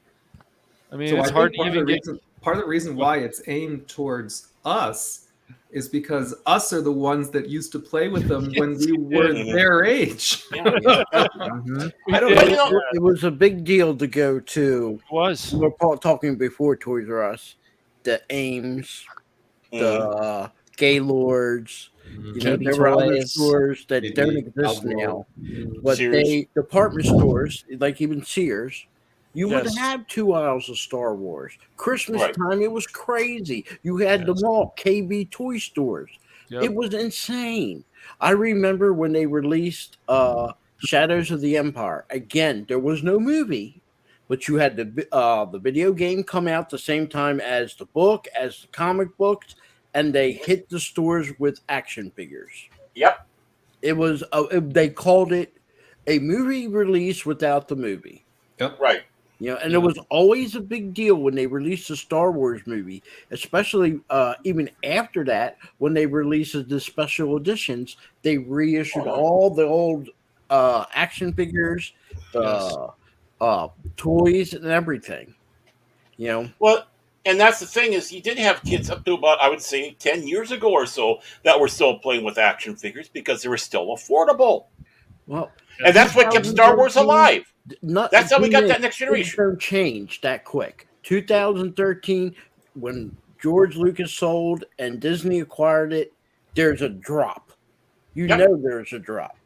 Speaker 1: I mean, it's hard to even get.
Speaker 4: Part of the reason why it's aimed towards us is because us are the ones that used to play with them when we were their age.
Speaker 3: It was a big deal to go to.
Speaker 1: It was.
Speaker 3: We were talking before Toys R Us, the Ames, the Gaylords. There were other stores that don't exist now, but department stores like even Sears. You would have 2 aisles of Star Wars. Christmas time, it was crazy. You had the mall, KB toy stores. Yep. It was insane. I remember when they released Shadows of the Empire. Again, there was no movie, but you had the video game come out the same time as the book, as the comic books, and they hit the stores with action figures.
Speaker 2: Yep.
Speaker 3: It was they called it a movie release without the movie.
Speaker 4: Yep.
Speaker 2: Right.
Speaker 3: You know, and it was always a big deal when they released a Star Wars movie, especially even after that, when they released the special editions, they reissued all the old action figures, the toys, and everything. You know,
Speaker 2: Well, and that's the thing is, you did have kids up to about, I would say, 10 years ago or so that were still playing with action figures because they were still affordable.
Speaker 3: well,
Speaker 2: And that's what kept Star Wars alive. That's how we got that next generation.
Speaker 3: Don't change that quick. 2013, when George Lucas sold and Disney acquired it, there's a drop. You know there's a drop.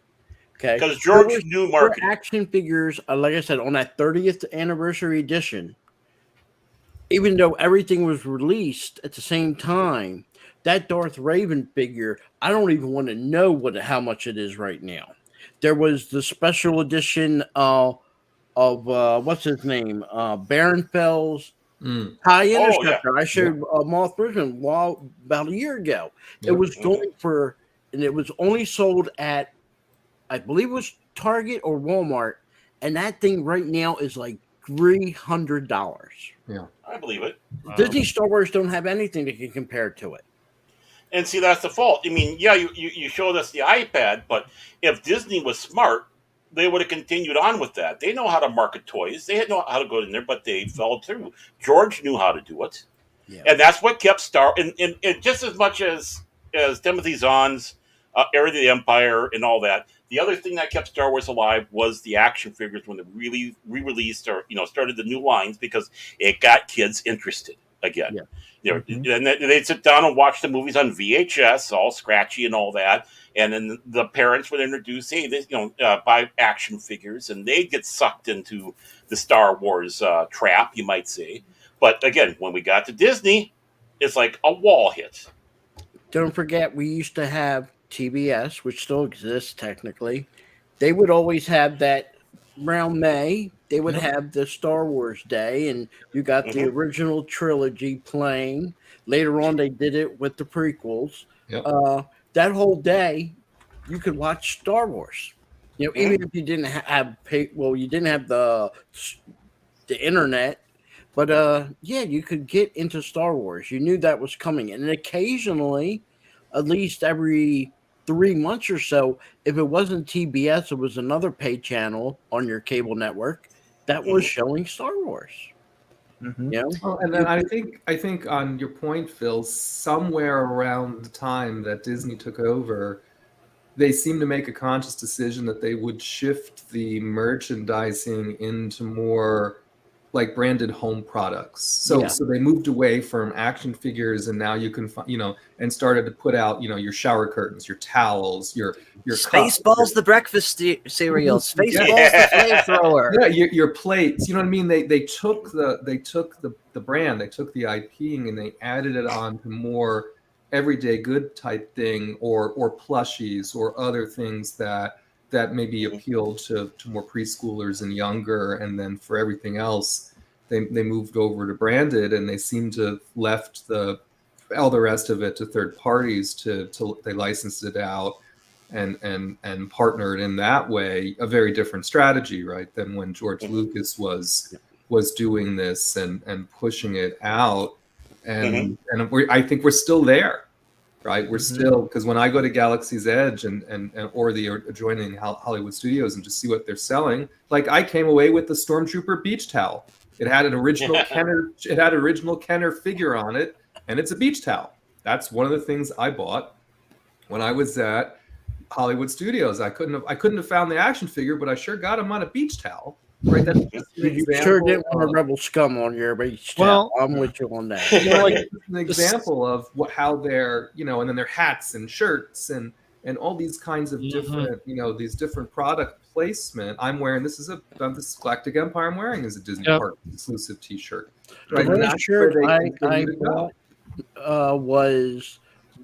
Speaker 3: Okay,
Speaker 2: because George knew marketing.
Speaker 3: Action figures, like I said, on that 30th anniversary edition, even though everything was released at the same time, that Darth Raven figure, I don't even want to know how much it is right now. There was the special edition of what's his name, Baron Fell's High Interceptor. I showed Moth Rissman about a year ago. It was going for, and it was only sold at, I believe it was Target or Walmart, and that thing right now is like $300.
Speaker 4: Yeah,
Speaker 2: I believe it.
Speaker 3: Disney Star Wars don't have anything that can compare to it.
Speaker 2: And see, that's the fault. I mean, yeah, you showed us the iPad, but if Disney was smart, they would have continued on with that. They know how to market toys. They know how to go in there, but they fell through. George knew how to do it. Yeah. And that's what kept Star... And just as much as Timothy Zahn's Heir of the Empire and all that, the other thing that kept Star Wars alive was the action figures when they really re-released or started the new lines, because it got kids interested again. Yeah. And they'd sit down and watch the movies on VHS, all scratchy and all that. And then the parents would introduce, hey, buy action figures, and they'd get sucked into the Star Wars trap, you might say. But again, when we got to Disney, it's like a wall hit.
Speaker 3: Don't forget, we used to have TBS, which still exists technically. They would always have that around May. They would have the Star Wars Day, and you got the original trilogy playing. Later on, they did it with the prequels. That whole day, you could watch Star Wars. Even if you didn't have you didn't have the internet, but you could get into Star Wars. You knew that was coming, and occasionally, at least every 3 months or so, if it wasn't TBS, it was another pay channel on your cable network that was showing Star Wars.
Speaker 4: And then I think on your point, Phil, somewhere around the time that Disney took over, they seemed to make a conscious decision that they would shift the merchandising into more like branded home products. So they moved away from action figures, and now you can and started to put out your shower curtains, your towels, your
Speaker 5: Spaceballs, the breakfast cereal, Spaceballs, the flamethrower.
Speaker 4: Yeah, your plates. You know what I mean? They took the brand, they took the IP-ing, and they added it on to more everyday good type thing, or plushies or other things that maybe appealed to more preschoolers and younger, and then for everything else, they moved over to branded, and they seem to have left all the rest of it to third parties they licensed it out and partnered in that way. A very different strategy, right, than when George Lucas was doing this and pushing it out, and I think we're still there. Right, we're still, because when I go to Galaxy's Edge or the adjoining Hollywood Studios and just see what they're selling, like I came away with the Stormtrooper beach towel. It had an original Kenner figure on it, and it's a beach towel. That's one of the things I bought when I was at Hollywood Studios. I couldn't have found the action figure, but I sure got him on a beach towel. Right, that's
Speaker 3: you sure didn't want a Rebel Scum on your beach towel. I'm with you on that.
Speaker 4: Like an example of how they're, and then their hats and shirts and all these kinds of different, these different product placement. I'm wearing this Galactic Empire I'm wearing is a Disney Park exclusive T-shirt.
Speaker 3: Right, the last shirt I bought was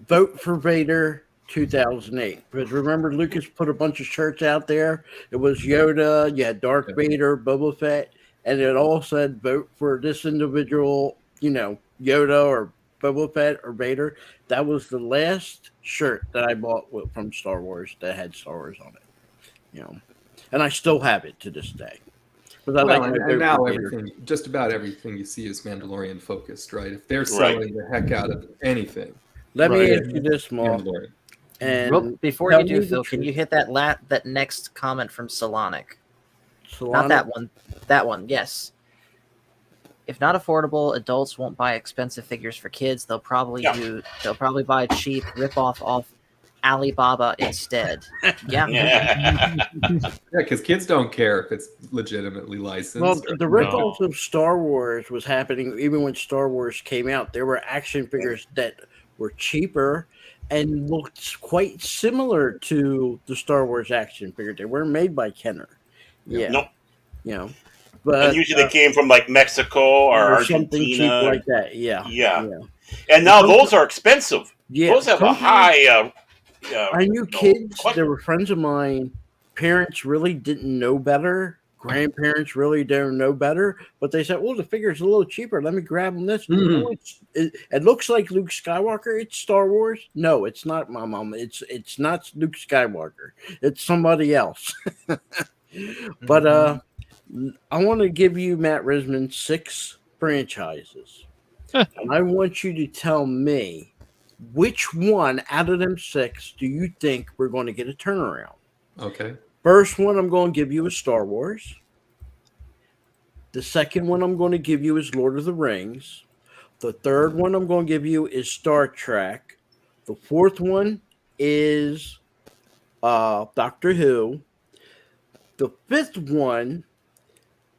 Speaker 3: Vote for Vader 2008, because remember Lucas put a bunch of shirts out there. It was Yoda, you had Darth Vader, Boba Fett, and it all said vote for this individual, Yoda or Boba Fett or Vader. That was the last shirt that I bought from Star Wars that had Star Wars on it, and I still have it to this day.
Speaker 4: Well, and now everything, just about everything you see is Mandalorian focused, right? If they're selling the heck out of anything.
Speaker 3: Let me ask you this, Mark.
Speaker 5: And before you do, Phil, can you hit that next comment from Solonic? Not that one. That one, yes. If not affordable, adults won't buy expensive figures for kids. They'll probably buy cheap rip-off off Alibaba instead.
Speaker 4: Yeah, because kids don't care if it's legitimately licensed.
Speaker 3: Well, the rip-offs of Star Wars was happening even when Star Wars came out. There were action figures that were cheaper and looked quite similar to the Star Wars action figure. They weren't made by Kenner. Yeah.
Speaker 2: Nope.
Speaker 3: You know. But,
Speaker 2: and usually they came from like Mexico or Argentina.
Speaker 3: Something cheap like that. Yeah.
Speaker 2: And now those are expensive.
Speaker 3: Yeah.
Speaker 2: Those have a high.
Speaker 3: I knew kids. There were friends of mine. Parents really didn't know better. Grandparents really don't know better. But they said, "Well, the figure's a little cheaper. Let me grab them this."
Speaker 4: Mm-hmm.
Speaker 3: It looks like Luke Skywalker. It's Star Wars. No, it's not, my mom. It's not Luke Skywalker. It's somebody else. But I want to give you, Matt Rissman, 6 franchises. And I want you to tell me which one out of them 6 do you think we're going to get a turnaround?
Speaker 4: Okay.
Speaker 3: First one I'm going to give you is Star Wars. The second one I'm going to give you is Lord of the Rings. The third one I'm going to give you is Star Trek. The fourth one is Doctor Who. The fifth one,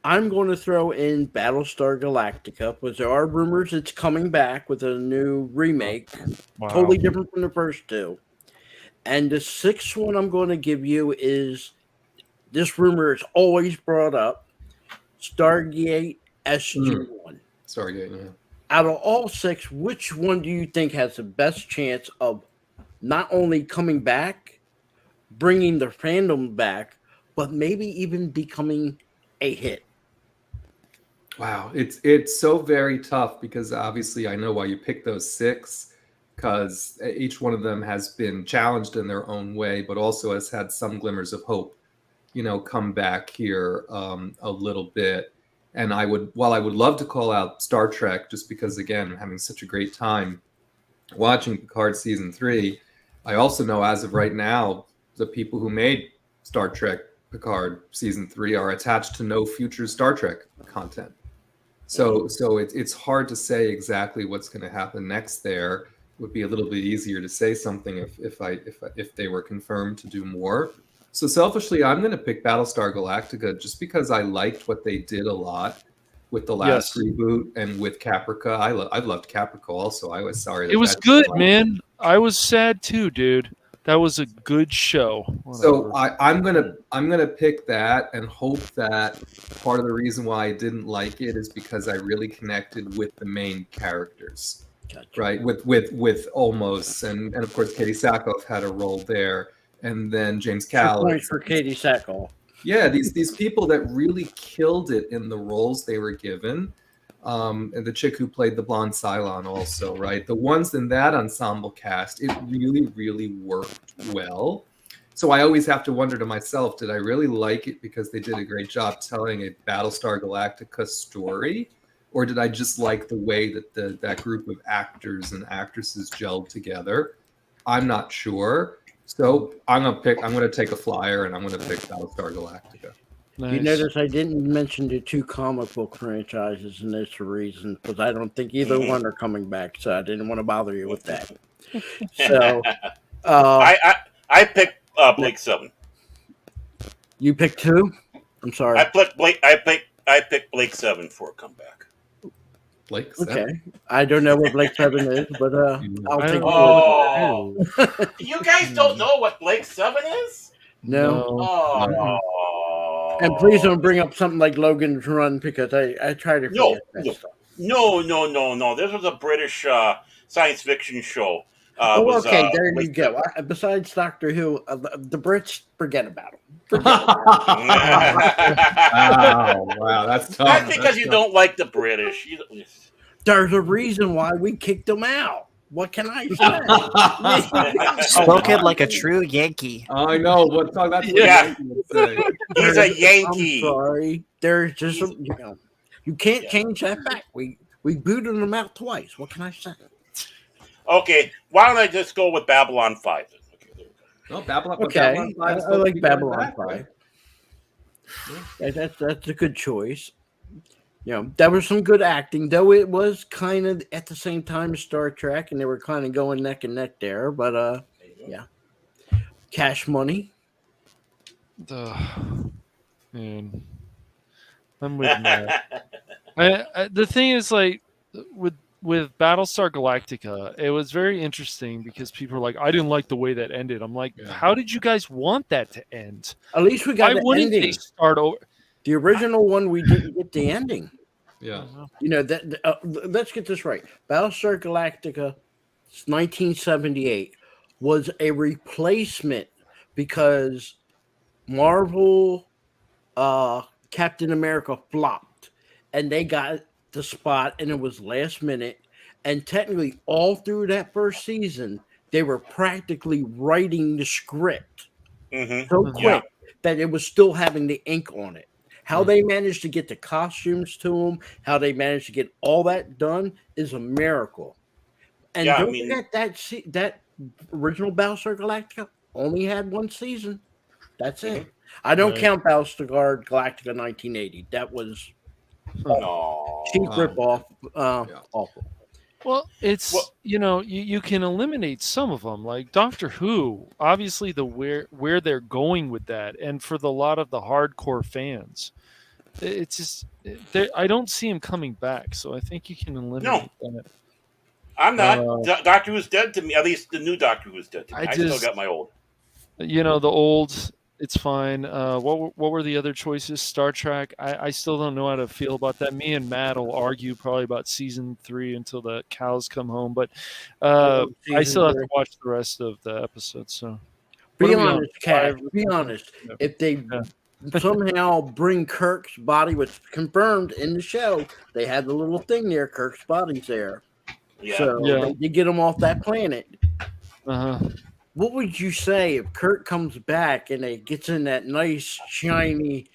Speaker 3: I'm going to throw in Battlestar Galactica, because there are rumors it's coming back with a new remake, totally different from the first 2. And the sixth one I'm going to give you is, this rumor is always brought up, Stargate SG1.
Speaker 4: Stargate, yeah.
Speaker 3: Out of all 6, which one do you think has the best chance of not only coming back, bringing the fandom back, but maybe even becoming a hit?
Speaker 4: Wow, it's so very tough, because obviously I know why you picked those 6, because each one of them has been challenged in their own way, but also has had some glimmers of hope, come back here a little bit. And while I would love to call out Star Trek, just because, again, I'm having such a great time watching Picard season 3, I also know as of right now, the people who made Star Trek Picard season 3 are attached to no future Star Trek content. So it's hard to say exactly what's going to happen next there. It would be a little bit easier to say something if they were confirmed to do more. So selfishly, I'm going to pick Battlestar Galactica just because I liked what they did a lot with the last reboot and with Caprica. I loved Caprica also. I was sorry.
Speaker 1: It was good, man. I was sad too, dude. That was a good show.
Speaker 4: So I'm gonna pick that and hope that part of the reason why I didn't like it is because I really connected with the main characters, right? With Olmos and of course Katie Sackhoff had a role there, and then James Caan.
Speaker 3: Points for Katie Sackhoff.
Speaker 4: Yeah, these people that really killed it in the roles they were given. And the chick who played the blonde Cylon also, right? The ones in that ensemble cast, it really, really worked well. So I always have to wonder to myself, did I really like it because they did a great job telling a Battlestar Galactica story? Or did I just like the way that that group of actors and actresses gelled together? I'm not sure. So I'm going to take a flyer and I'm going to pick Battlestar Galactica.
Speaker 3: Nice. You notice I didn't mention the 2 comic book franchises, and there's a reason, because I don't think either one are coming back, so I didn't want to bother you with that. So,
Speaker 2: I picked Blake 7.
Speaker 3: You picked 2? I'm sorry.
Speaker 2: I picked Blake 7 for a comeback.
Speaker 4: Blake 7?
Speaker 3: Okay. I don't know what Blake 7 is, but I'll take it.
Speaker 2: Oh, you guys don't know what Blake 7 is?
Speaker 3: No.
Speaker 2: Oh.
Speaker 3: And please don't bring up something like Logan's Run, because I try to forget that stuff.
Speaker 2: No. This was a British science fiction show.
Speaker 3: Okay, there you go. Besides Doctor Who, the Brits, forget about them.
Speaker 4: Wow, that's tough.
Speaker 2: That's because you don't like the British.
Speaker 3: There's a reason why we kicked them out. What can I say?
Speaker 5: Spoken like a true Yankee.
Speaker 4: I know. What that's what
Speaker 2: Yeah.
Speaker 4: Yankee would say.
Speaker 2: He's a Yankee.
Speaker 3: I'm sorry. There's just you can't change that fact. We booted them out twice. What can I say?
Speaker 2: Okay, why don't I just go with Babylon 5?
Speaker 4: No, Babylon.
Speaker 3: Okay,
Speaker 4: Babylon 5 is
Speaker 3: I like Babylon
Speaker 4: back,
Speaker 3: 5.
Speaker 4: right?
Speaker 3: Yeah, that's a good choice. You know, there was some good acting, though it was kind of at the same time as Star Trek, and they were kind of going neck and neck there. But yeah, Cash Money.
Speaker 1: Man, I'm with Matt. The thing is, like, with Battlestar Galactica, it was very interesting because people were like, I didn't like the way that ended. I'm like, how did you guys want that to end?
Speaker 3: At least we got
Speaker 1: Why wouldn't they start over?
Speaker 3: The original one, we didn't get the ending.
Speaker 4: Yeah.
Speaker 3: You know, let's get this right. Battlestar Galactica 1978 was a replacement because Marvel Captain America flopped and they got the spot and it was last minute. And technically all through that first season, they were practically writing the script so quick that it was still having the ink on it. How they managed to get the costumes to them, how they managed to get all that done is a miracle. And don't forget that original Battlestar Galactica only had one season. That's it. I don't count Battlestar Galactica 1980. That was cheap ripoff. Awful.
Speaker 1: Well, it's you can eliminate some of them, like Doctor Who. Obviously, where they're going with that, and for the lot of the hardcore fans, it's just I don't see him coming back. So I think you can eliminate that.
Speaker 2: I'm not. Doctor Who's dead to me. At least the new Doctor Who's dead to me. I still got my old.
Speaker 1: The old. It's fine. What were the other choices? Star Trek. I still don't know how to feel about that. Me and Matt will argue probably about season 3 until the cows come home. But I still have to watch the rest of the episodes. So
Speaker 3: be honest, Kat. Be honest. If they somehow bring Kirk's body, was confirmed in the show, they had the little thing there. Kirk's body's there. So you get him off that planet. What would you say if Kirk comes back and he gets in that nice, shiny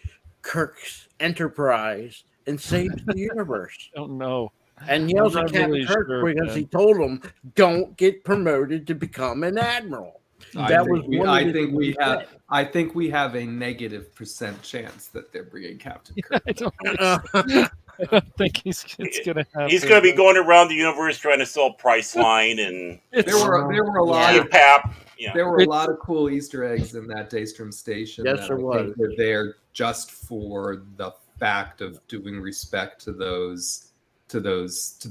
Speaker 3: Kirk's Enterprise and saves the universe?
Speaker 1: I don't know.
Speaker 3: And yells at Captain Kirk because he told him, don't get promoted to become an admiral.
Speaker 4: I think we have a -% chance that they're bringing Captain Kirk.
Speaker 1: I don't think it's going to happen.
Speaker 2: He's going to be going around the universe trying to sell Priceline, and
Speaker 4: there were a lot of there were a lot of cool Easter eggs in that Daystrom station.
Speaker 3: Yes, there was.
Speaker 4: They're there just for the fact of doing respect to the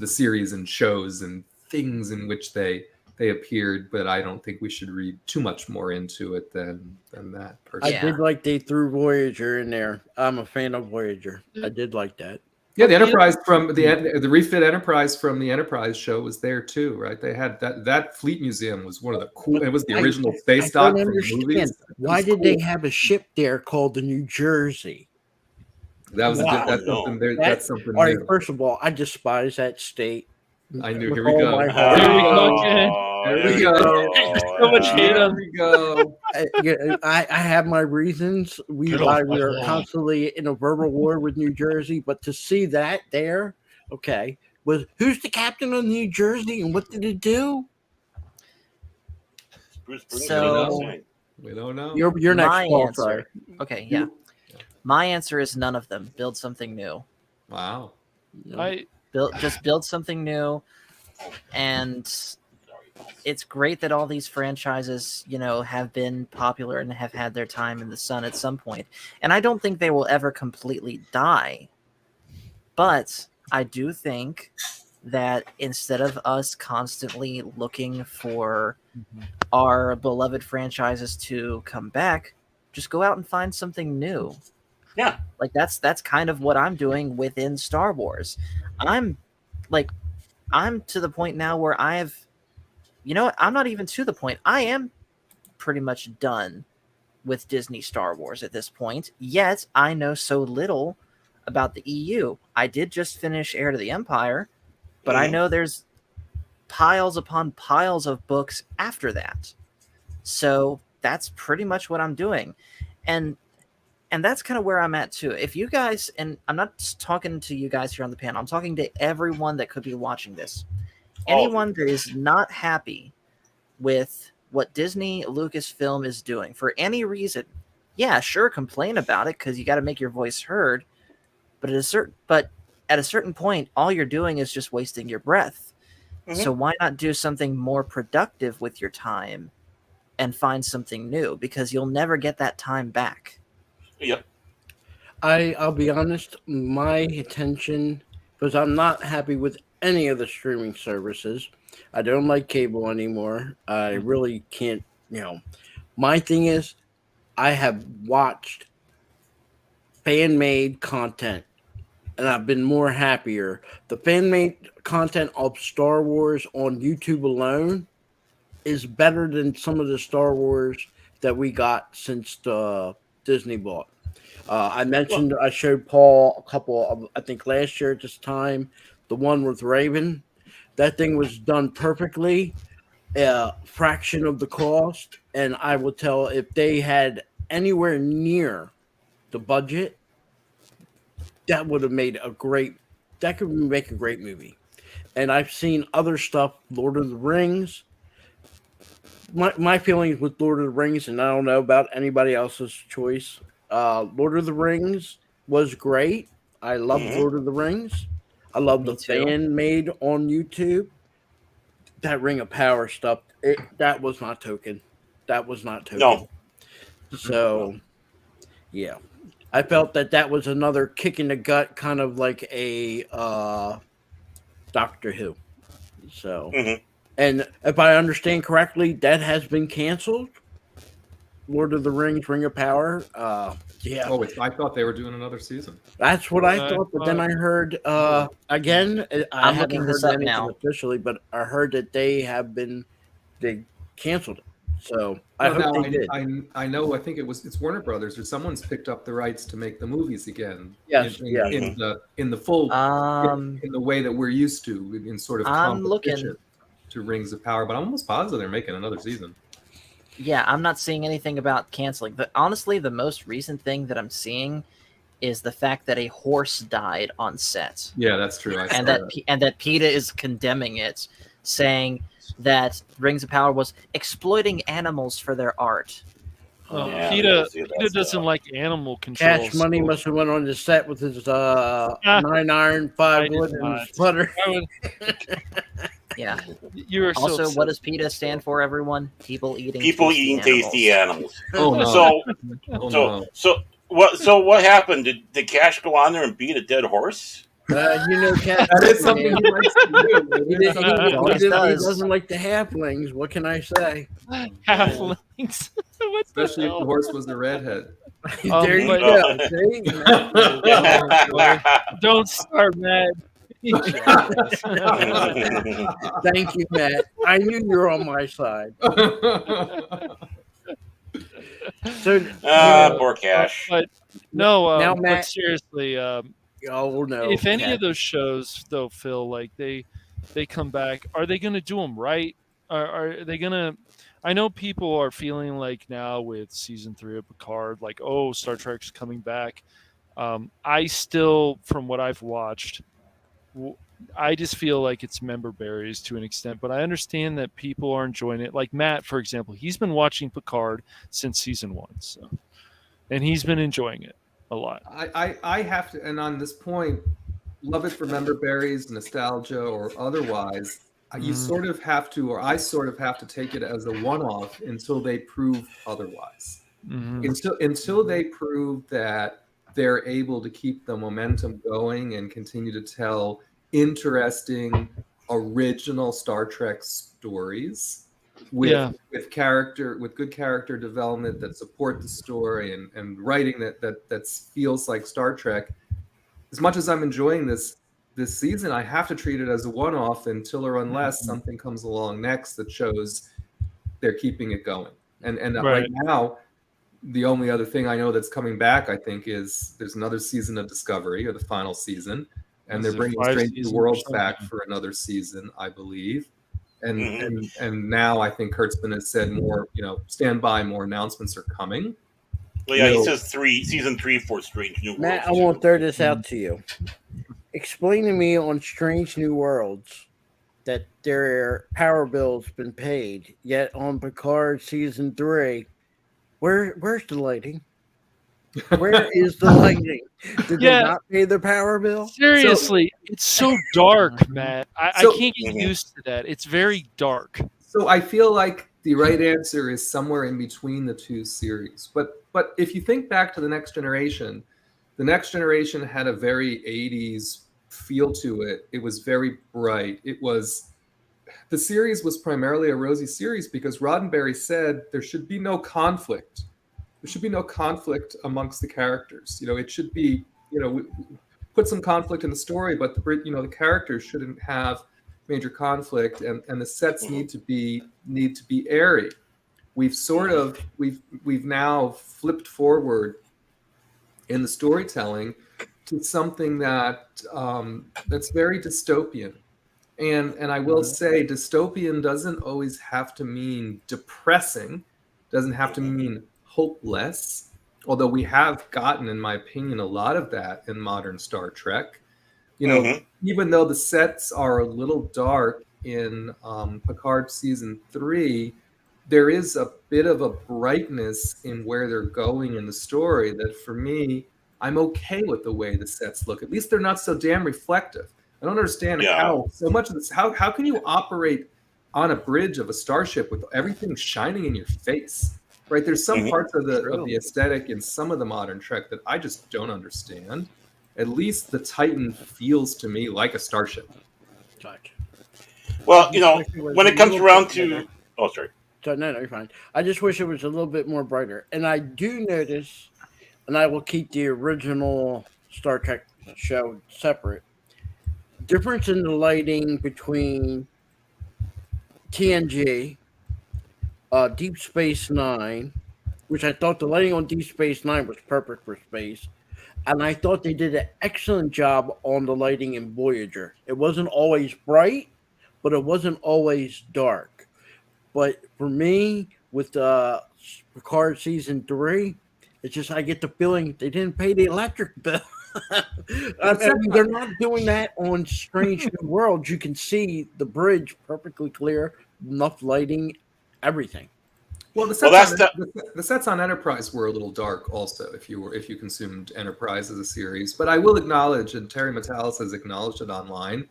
Speaker 4: series and shows and things in which they appeared. But I don't think we should read too much more into it than that.
Speaker 3: I did like they threw Voyager in there. I'm a fan of Voyager. I did like that.
Speaker 4: Yeah, the Enterprise from the refit Enterprise from the Enterprise show was there too, right? They had that Fleet Museum was one of the cool. It was the original space dock from the movies.
Speaker 3: Why did they have a ship there called the New Jersey?
Speaker 4: That was that's something. That's something.
Speaker 3: All right, first of all, I despise that state.
Speaker 4: I knew. Here we go.
Speaker 1: There we go. So much hate.
Speaker 4: Here we go.
Speaker 3: I have my reasons. We are constantly in a verbal war with New Jersey, but to see that there, who's the captain of New Jersey and what did it do?
Speaker 5: So
Speaker 4: we don't know.
Speaker 3: Your next call, sorry.
Speaker 5: Okay, yeah. My answer is none of them. Build something new.
Speaker 4: Wow.
Speaker 5: Build something new, and it's great that all these franchises, have been popular and have had their time in the sun at some point. And I don't think they will ever completely die. But I do think that instead of us constantly looking for our beloved franchises to come back, just go out and find something new.
Speaker 2: Yeah.
Speaker 5: Like that's kind of what I'm doing within Star Wars. I'm to the point now where I'm not even to the point. I am pretty much done with Disney Star Wars at this point. Yet I know so little about the EU. I did just finish Heir to the Empire, but I know there's piles upon piles of books after that. So that's pretty much what I'm doing. And that's kind of where I'm at too. If you guys, and I'm not just talking to you guys here on the panel, I'm talking to everyone that could be watching this. Anyone that is not happy with what Disney Lucasfilm is doing for any reason, yeah, sure, complain about it because you got to make your voice heard. But at a certain point, all you're doing is just wasting your breath. Mm-hmm. So why not do something more productive with your time and find something new? Because you'll never get that time back.
Speaker 2: Yep.
Speaker 3: I'll be honest, my attention, because I'm not happy with any of the streaming services. I don't like cable anymore. I really can't, my thing is I have watched fan-made content and I've been more happier. The fan-made content of Star Wars on YouTube alone is better than some of the Star Wars that we got since the Disney bought. I mentioned, I showed Paul a couple of, I think last year at this time, the one with Raven. That thing was done perfectly, a fraction of the cost. And I will tell, if they had anywhere near the budget, that would have made that could make a great movie. And I've seen other stuff, Lord of the Rings. My feelings with Lord of the Rings, and I don't know about anybody else's choice. Lord of the Rings was great. I love Lord of the Rings. I love the fan made on YouTube. That Ring of Power stuff, that was not token. That was not token.
Speaker 2: No.
Speaker 3: So, yeah. I felt that was another kick in the gut, kind of like a Doctor Who. So, and if I understand correctly, that has been canceled. Lord of the Rings, Ring of Power. Yeah.
Speaker 4: Oh, I thought they were doing another season.
Speaker 3: That's what I thought, but then I heard again. I haven't heard anything officially, but I heard that they canceled it. So I hope they did.
Speaker 4: I know. I think it's Warner Brothers or someone's picked up the rights to make the movies again.
Speaker 3: Yes,
Speaker 4: in the full in the way that we're used to, in sort of competition to Rings of Power. But I'm almost positive they're making another season.
Speaker 5: Yeah, I'm not seeing anything about canceling. But honestly, the most recent thing that I'm seeing is the fact that a horse died on set.
Speaker 4: Yeah, that's true.
Speaker 5: And that PETA is condemning it, saying that Rings of Power was exploiting animals for their art.
Speaker 1: PETA doesn't like animal control.
Speaker 3: Cashmoney must have went on the set with his 9-iron, 5-wood, and his butter.
Speaker 5: Yeah.
Speaker 1: You are
Speaker 5: also, what does PETA stand for, everyone? People eating
Speaker 2: tasty animals.
Speaker 4: Oh, no.
Speaker 2: So what happened? Did Cash go on there and beat a dead horse?
Speaker 3: Cash.
Speaker 4: That is something he likes to do.
Speaker 3: He doesn't like the halflings. What can I say?
Speaker 1: Halflings.
Speaker 4: Especially if the horse was a redhead.
Speaker 3: There you go.
Speaker 1: Don't start, Matt.
Speaker 3: Thank you, Matt. I knew you were on my side. So,
Speaker 2: poor Cash.
Speaker 1: But no,
Speaker 3: now, Matt,
Speaker 1: but seriously,
Speaker 3: oh no.
Speaker 1: If any of those shows, though, Phil, like they come back, are they going to do them right? Are they going to? I know people are feeling like now with season 3 of Picard, like, oh, Star Trek's coming back. I still, from what I've watched, I just feel like it's member berries to an extent, but I understand that people are enjoying it. Like Matt, for example, he's been watching Picard since season 1, and he's been enjoying it a lot.
Speaker 4: I have to, and on this point, love it for member berries, nostalgia, or otherwise. You sort of have to, or I sort of have to take it as a one-off until they prove otherwise. Until they prove that they're able to keep the momentum going and continue to tell interesting, original Star Trek stories with good character development that support the story and writing that feels like Star Trek. As much as I'm enjoying this season, I have to treat it as a one-off until or unless something comes along next that shows they're keeping it going. And right now, the only other thing I know that's coming back, I think, is there's another season of Discovery, or the final season, and they're bringing Strange New Worlds back for another season, I believe. And now I think Kurtzman has said more, stand by, more announcements are coming.
Speaker 2: Well, yeah, he says season 3 for Strange New Worlds.
Speaker 3: Matt, I want to throw this out to you. Explain to me on Strange New Worlds that their power bill's been paid, yet on Picard season 3, where's the lighting? Where is the lighting? Did they not pay their power bill?
Speaker 1: Seriously, it's so dark, Matt. I can't get used to that. It's very dark.
Speaker 4: So I feel like the right answer is somewhere in between the two series. But if you think back to The Next Generation had a very 80s feel to it. It was very bright. The series was primarily a rosy series because Roddenberry said there should be no conflict. There should be no conflict amongst the characters. It should be, put some conflict in the story, but the characters shouldn't have major conflict, and the sets need to be airy. We've now flipped forward in the storytelling to something that's very dystopian. And I will say dystopian doesn't always have to mean depressing, doesn't have to mean hopeless, although we have gotten, in my opinion, a lot of that in modern Star Trek. Even though the sets are a little dark in Picard season 3, there is a bit of a brightness in where they're going in the story that, for me, I'm okay with the way the sets look. At least they're not so damn reflective. I don't understand how so much of this. How can you operate on a bridge of a starship with everything shining in your face? Right? There's some parts of the aesthetic in some of the modern Trek that I just don't understand. At least the Titan feels to me like a starship.
Speaker 2: Well, when it comes around to, sorry.
Speaker 3: So, no, you're fine. I just wish it was a little bit more brighter. And I do notice, and I will keep the original Star Trek show separate, difference in the lighting between TNG, Deep Space Nine, which I thought the lighting on Deep Space Nine was perfect for space. And I thought they did an excellent job on the lighting in Voyager. It wasn't always bright, but it wasn't always dark. But for me, with Picard season 3, it's just I get the feeling they didn't pay the electric bill. They're not doing that on Strange New Worlds. You can see the bridge perfectly clear, enough lighting, everything.
Speaker 4: Well, the sets on Enterprise were a little dark, also. If you consumed Enterprise as a series, but I will acknowledge, and Terry Matalis has acknowledged it online,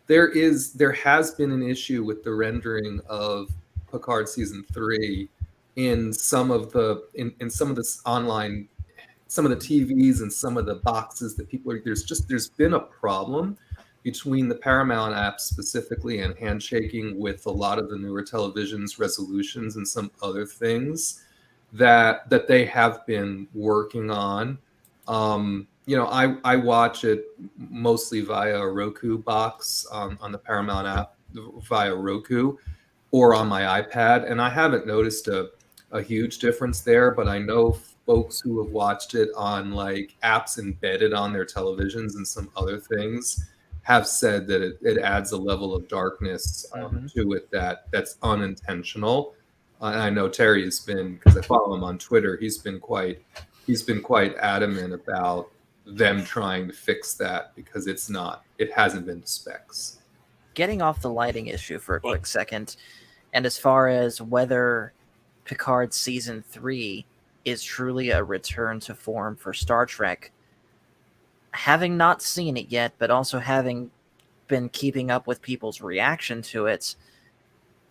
Speaker 4: there has been an issue with the rendering of Picard season 3 in some of this online, some of the TVs and some of the boxes that people are. There's been a problem between the Paramount app specifically and handshaking with a lot of the newer televisions, resolutions, and some other things that they have been working on. I watch it mostly via a Roku box on the Paramount app via Roku or on my iPad, and I haven't noticed a huge difference there, but I know folks who have watched it on like apps embedded on their televisions and some other things have said that it adds a level of darkness to it that's unintentional. And I know Terry has been, because I follow him on Twitter, he's been quite adamant about them trying to fix that because it hasn't been to specs.
Speaker 5: Getting off the lighting issue for a quick second, and as far as whether Picard season 3 is truly a return to form for Star Trek, having not seen it yet, but also having been keeping up with people's reaction to it,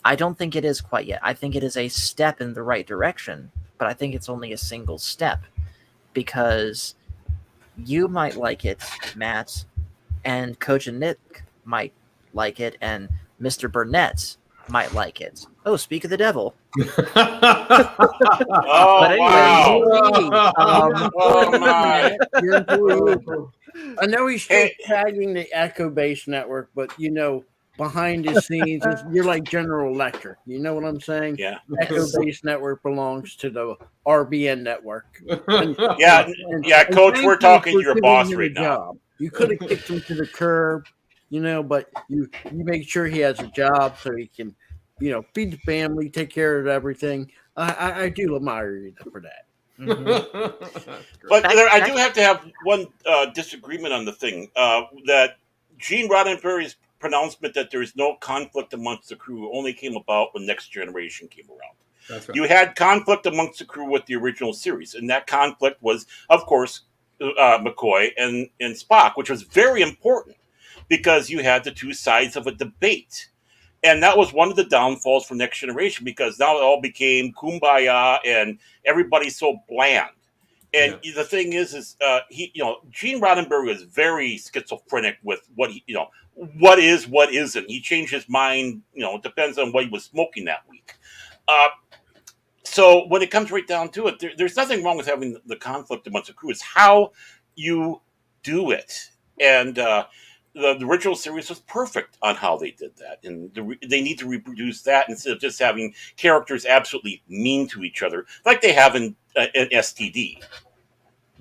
Speaker 5: I don't think it is quite yet. I think it is a step in the right direction, but I think it's only a single step, because you might like it, Matt, and Coach and Nick might like it, and Mr. Burnett might like it. Oh, speak of the devil.
Speaker 2: But
Speaker 3: anyway,
Speaker 2: wow.
Speaker 3: I know he's tagging the Echo Base Network, but behind the scenes, you're like General Electric. You know what I'm saying?
Speaker 2: Yeah.
Speaker 3: Echo Base Network belongs to the RBN network.
Speaker 2: Coach, we're talking to your boss right now.
Speaker 3: You could have kicked him to the curb, but you make sure he has a job so he can, feed the family, take care of everything. I do admire you for that.
Speaker 2: But I do have to have one disagreement on the thing that Gene Roddenberry's pronouncement that there is no conflict amongst the crew only came about when Next Generation came around.
Speaker 4: That's right.
Speaker 2: You had conflict amongst the crew with the original series, and that conflict was, of course, McCoy and Spock, which was very important because you had the two sides of a debate. And that was one of the downfalls for Next Generation because now it all became kumbaya and everybody's so bland. And the thing is he, Gene Roddenberry was very schizophrenic with what what is, what isn't. He changed his mind. It depends on what he was smoking that week. So when it comes right down to it, there's nothing wrong with having the conflict amongst the crew. It's how you do it. And the original series was perfect on how they did that. And they need to reproduce that instead of just having characters absolutely mean to each other like they have in STD.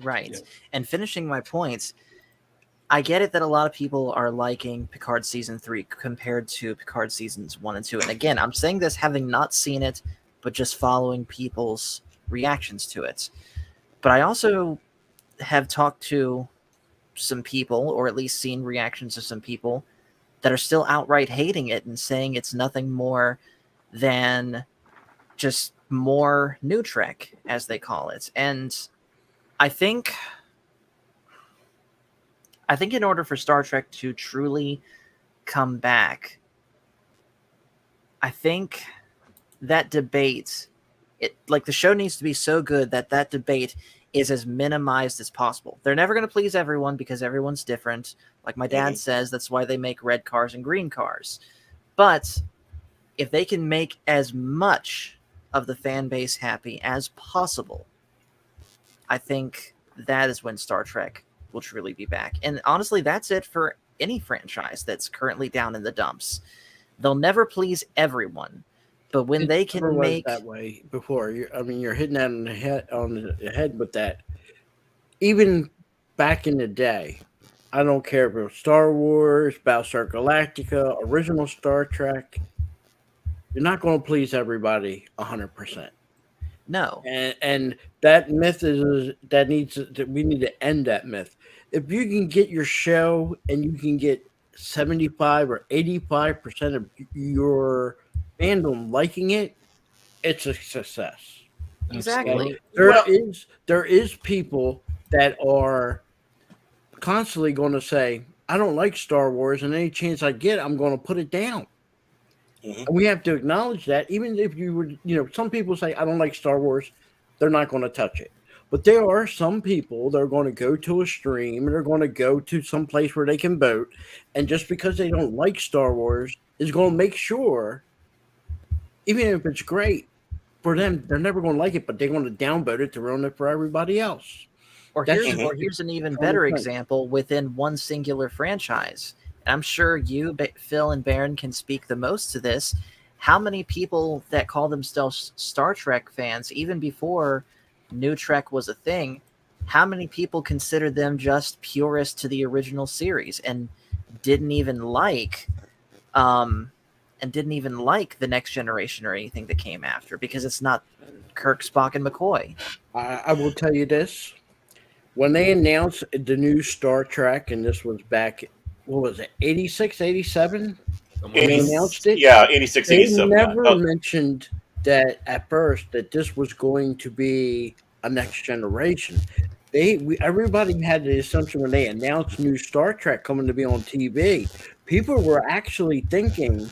Speaker 5: Right. Yeah. And finishing my points, I get it that a lot of people are liking Picard Season 3 compared to Picard Seasons 1 and 2. And again, I'm saying this having not seen it, but just following people's reactions to it. But I also have talked to some people, or at least seen reactions of some people, that are still outright hating it and saying it's nothing more than just more New Trek, as they call it. And I think in order for Star Trek to truly come back, I think that debate, the show needs to be so good that debate is as minimized as possible. They're never going to please everyone because everyone's different. Like my dad says, that's why they make red cars and green cars. But if they can make as much of the fan base happy as possible, I think that is when Star Trek will truly be back. And honestly, that's it for any franchise that's currently down in the dumps. They'll never please everyone, but when they can make
Speaker 3: that way before, you're hitting that on the head with that. Even back in the day, I don't care if it was Star Wars, Battlestar Galactica, original Star Trek. You're not going to please everybody 100%.
Speaker 5: No,
Speaker 3: and that myth we need to end that myth. If you can get your show and you can get 75 or 85% of your fandom liking it, it's a success.
Speaker 5: Exactly.
Speaker 3: There is people that are constantly going to say, I don't like Star Wars, and any chance I get, I'm going to put it down. Mm-hmm. And we have to acknowledge that. Even if you would, some people say, I don't like Star Wars, they're not going to touch it. But there are some people that are going to go to a stream and they're going to go to some place where they can vote. And just because they don't like Star Wars is going to make sure, even if it's great for them, they're never going to like it, but they're going to downvote it to ruin it for everybody else.
Speaker 5: Or here's an even better example within one singular franchise. I'm sure you, Phil, and Baron can speak the most to this. How many people that call themselves Star Trek fans, even before New Trek was a thing, how many people consider them just purists to the original series and didn't even like the Next Generation or anything that came after because it's not Kirk, Spock, and McCoy?
Speaker 3: I will tell you this. When they announced the new Star Trek, and this was back, what was it, 86, 87? When they announced it?
Speaker 2: Yeah, 86, 87.
Speaker 3: They never mentioned that at first that this was going to be a Next Generation. Everybody had the assumption when they announced new Star Trek coming to be on TV, people were actually thinking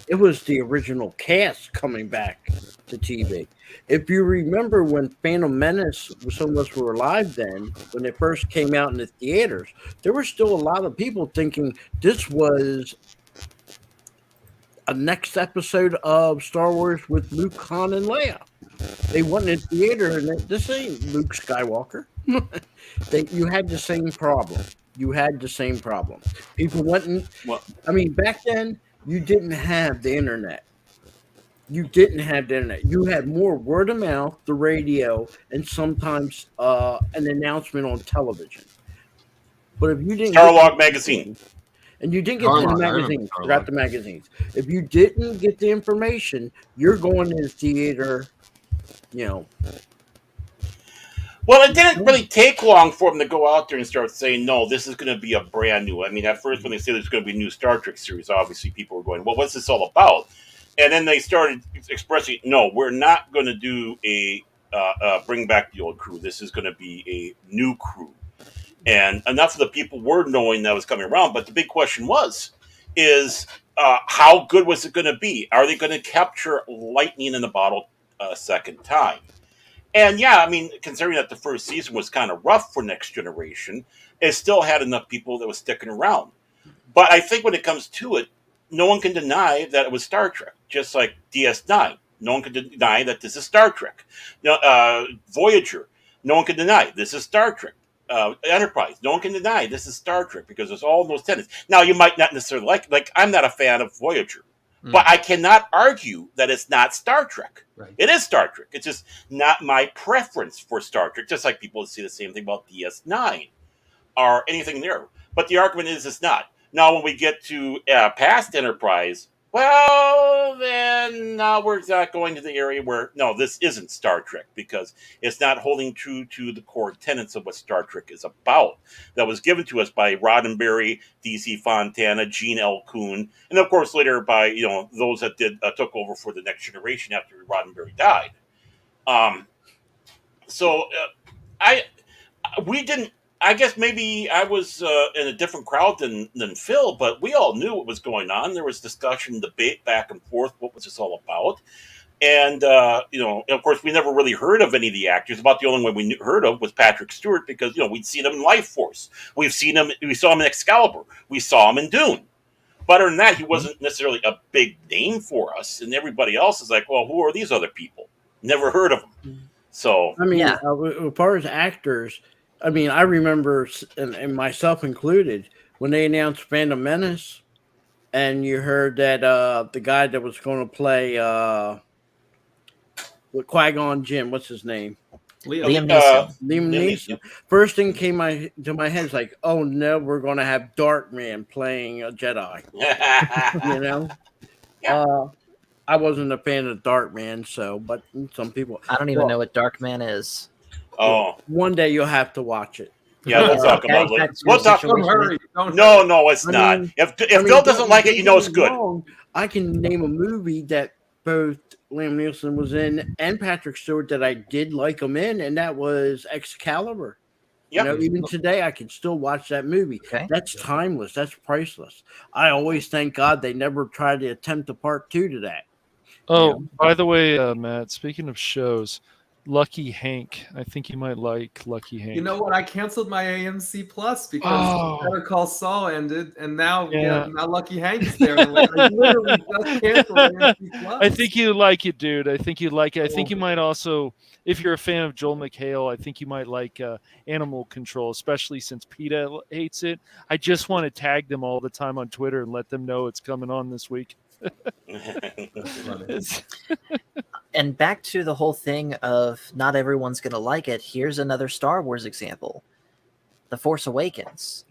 Speaker 3: it was the original cast coming back to TV. If you remember when Phantom Menace, some of us were alive then, when it first came out in the theaters, there were still a lot of people thinking this was a next episode of Star Wars with Luke, Han, and Leia. They went in the theater, and this ain't Luke Skywalker. You had the same problem. People went in. Back then, you didn't have the internet. You had more word of mouth, the radio, and sometimes an announcement on television. But if you didn't
Speaker 2: Starlog magazine.
Speaker 3: And you didn't get the magazines. Forgot the magazines. If you didn't get the information, you're going to the theater, you know.
Speaker 2: Well, it didn't really take long for them to go out there and start saying, no, this is going to be a brand new. I mean, at first, when they said there's going to be a new Star Trek series, obviously people were going, well, what's this all about? And then they started expressing, no, we're not going to do a bring back the old crew. This is going to be a new crew. And enough of the people were knowing that was coming around. But the big question is how good was it going to be? Are they going to capture lightning in the bottle a second time? And yeah, I mean, considering that the first season was kind of rough for Next Generation, it still had enough people that was sticking around. But I think when it comes to it, no one can deny that it was Star Trek, just like DS9. No one can deny that this is Star Trek. Voyager, no one can deny this is Star Trek. Enterprise, no one can deny this is Star Trek because there's all those tenets. Now, you might not necessarily like I'm not a fan of Voyager. But I cannot argue that it's not Star Trek.
Speaker 4: Right.
Speaker 2: It is Star Trek. It's just not my preference for Star Trek, just like people say the same thing about DS9 or anything there. But the argument is it's not. Now, when we get to past Enterprise, well, then we're not going to the area where, no, this isn't Star Trek because it's not holding true to the core tenets of what Star Trek is about. That was given to us by Roddenberry, D.C. Fontana, Gene L. Kuhn, and of course later by those that took over for the Next Generation after Roddenberry died. We didn't. I guess maybe I was in a different crowd than Phil, but we all knew what was going on. There was discussion, debate back and forth. What was this all about? And, of course, we never really heard of any of the actors. About the only one we heard of was Patrick Stewart because, we'd seen him in Life Force. We saw him in Excalibur. We saw him in Dune. But other than that, he wasn't necessarily a big name for us. And everybody else is like, well, who are these other people? Never heard of them. So,
Speaker 3: I mean, as far as actors, I mean, I remember, and myself included, when they announced Phantom Menace, and you heard that the guy that was going to play with Qui-Gon Jinn, what's his name?
Speaker 5: Liam Neeson.
Speaker 3: Liam Neeson. First thing came to my head is like, oh no, we're going to have Darkman playing a Jedi.
Speaker 2: Yeah.
Speaker 3: I wasn't a fan of Darkman, but some people.
Speaker 5: I don't even know what Darkman is.
Speaker 2: Oh,
Speaker 3: one day you'll have to watch it.
Speaker 2: Yeah, we'll talk about it. We'll talk.
Speaker 4: Don't hurry.
Speaker 2: No, it's not. If Phil doesn't like it, it's good.
Speaker 3: I can name a movie that both Liam Neeson was in and Patrick Stewart that I did like him in, and that was Excalibur. Yep. Even today, I can still watch that movie.
Speaker 5: Okay.
Speaker 3: That's timeless. That's priceless. I always thank God they never tried to attempt a part 2 to that.
Speaker 1: Oh, by the way, Matt, speaking of shows, Lucky Hank. I think you might like Lucky Hank.
Speaker 4: You know what? I canceled my AMC Plus because Better Call Saul ended, and now Lucky Hank's there. I literally just canceled AMC Plus.
Speaker 1: I think you like it, dude. I think you like it. I think you might also, if you're a fan of Joel McHale, I think you might like Animal Control, especially since PETA hates it. I just want to tag them all the time on Twitter and let them know it's coming on this week.
Speaker 5: And back to the whole thing of not everyone's going to like it. Here's another Star Wars example. The Force Awakens.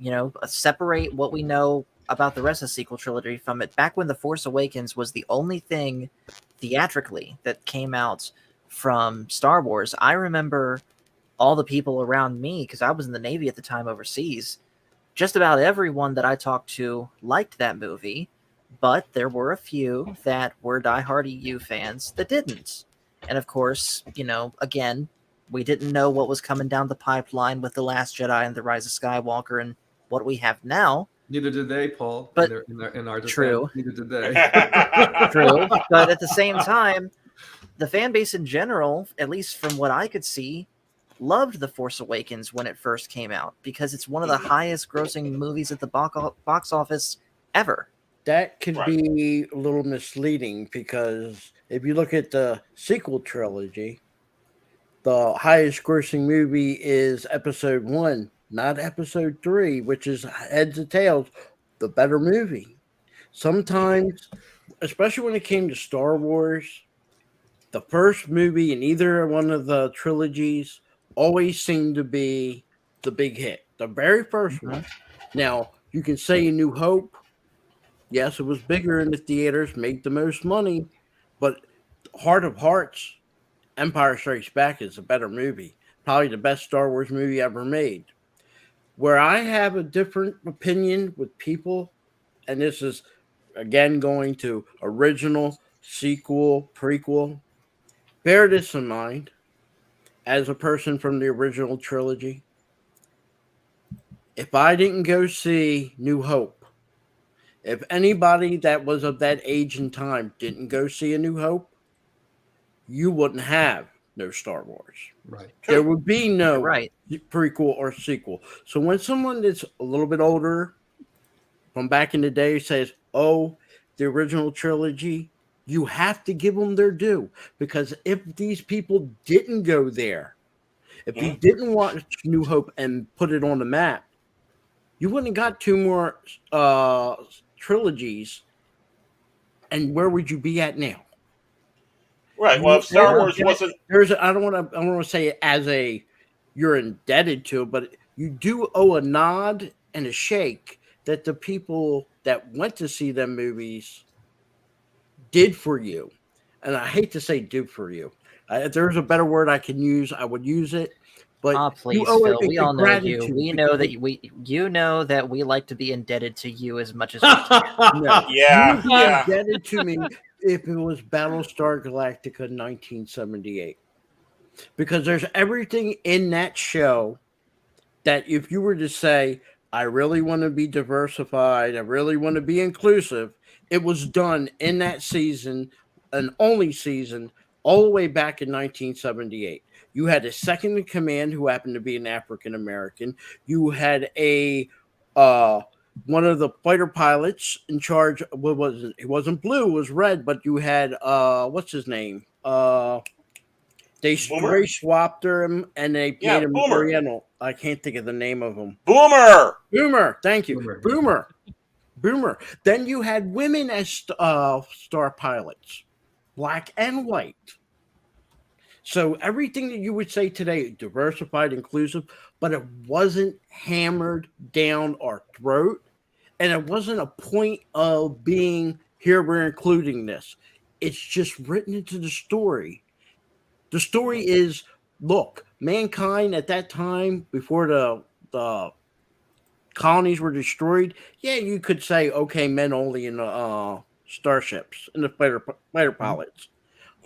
Speaker 5: Separate what we know about the rest of the sequel trilogy from it. Back when The Force Awakens was the only thing theatrically that came out from Star Wars, I remember all the people around me, because I was in the Navy at the time overseas, just about everyone that I talked to liked that movie. But there were a few that were diehard EU fans that didn't. And of course, again, we didn't know what was coming down the pipeline with The Last Jedi and The Rise of Skywalker and what we have now.
Speaker 4: Neither did they, Paul.
Speaker 5: But
Speaker 4: in our defense,
Speaker 5: true.
Speaker 4: Neither did they.
Speaker 5: True. But at the same time, the fan base in general, at least from what I could see, loved The Force Awakens when it first came out because it's one of the highest grossing movies at the box office ever.
Speaker 3: That could be a little misleading because if you look at the sequel trilogy, the highest grossing movie is Episode 1, not Episode 3, which is heads or tails, the better movie. Sometimes, especially when it came to Star Wars, the first movie in either one of the trilogies always seemed to be the big hit. The very first one. Now, you can say A New Hope Yes, it was bigger in the theaters, made the most money, but Heart of Hearts, Empire Strikes Back is a better movie. Probably the best Star Wars movie ever made. Where I have a different opinion with people, and this is again going to original, sequel, prequel, bear this in mind as a person from the original trilogy. If I didn't go see New Hope, if anybody that was of that age and time didn't go see A New Hope, you wouldn't have no Star Wars.
Speaker 4: Right.
Speaker 3: There would be no
Speaker 5: right.
Speaker 3: prequel or sequel. So when someone that's a little bit older from back in the day says, oh, the original trilogy, you have to give them their due. Because if these people didn't go there, if you didn't watch New Hope and put it on the map, you wouldn't have got two more trilogies. And where would you be at now?
Speaker 2: Right. Well, if Star Wars wasn't,
Speaker 3: I don't want to say it as a you're indebted to, but you do owe a nod and a shake that the people that went to see them movies did for you. And I hate to say "did for you." If there's a better word I can use, I would use it. But
Speaker 5: please, Phil, we all know you. We know that you know that we like to be indebted to you as much as we can.
Speaker 3: No,
Speaker 2: yeah,
Speaker 3: you'd be indebted to me if it was Battlestar Galactica 1978. Because there's everything in that show that if you were to say, I really want to be diversified, I really want to be inclusive, it was done in that season, an only season, all the way back in 1978. You had a second in command who happened to be an African American. You had a one of the fighter pilots in charge. What was it? It wasn't blue, it was red. But you had what's his name? They swapped him and they made him Oriental. I can't think of the name of him. Boomer. Thank you, Boomer. Then you had women as star pilots, black and white. So everything that you would say today, diversified, inclusive, but it wasn't hammered down our throat. And it wasn't a point of being, here we're including this. It's just written into the story. The story is, look, mankind at that time, before the colonies were destroyed, yeah, you could say, okay, men only in the starships, in the fighter pilots.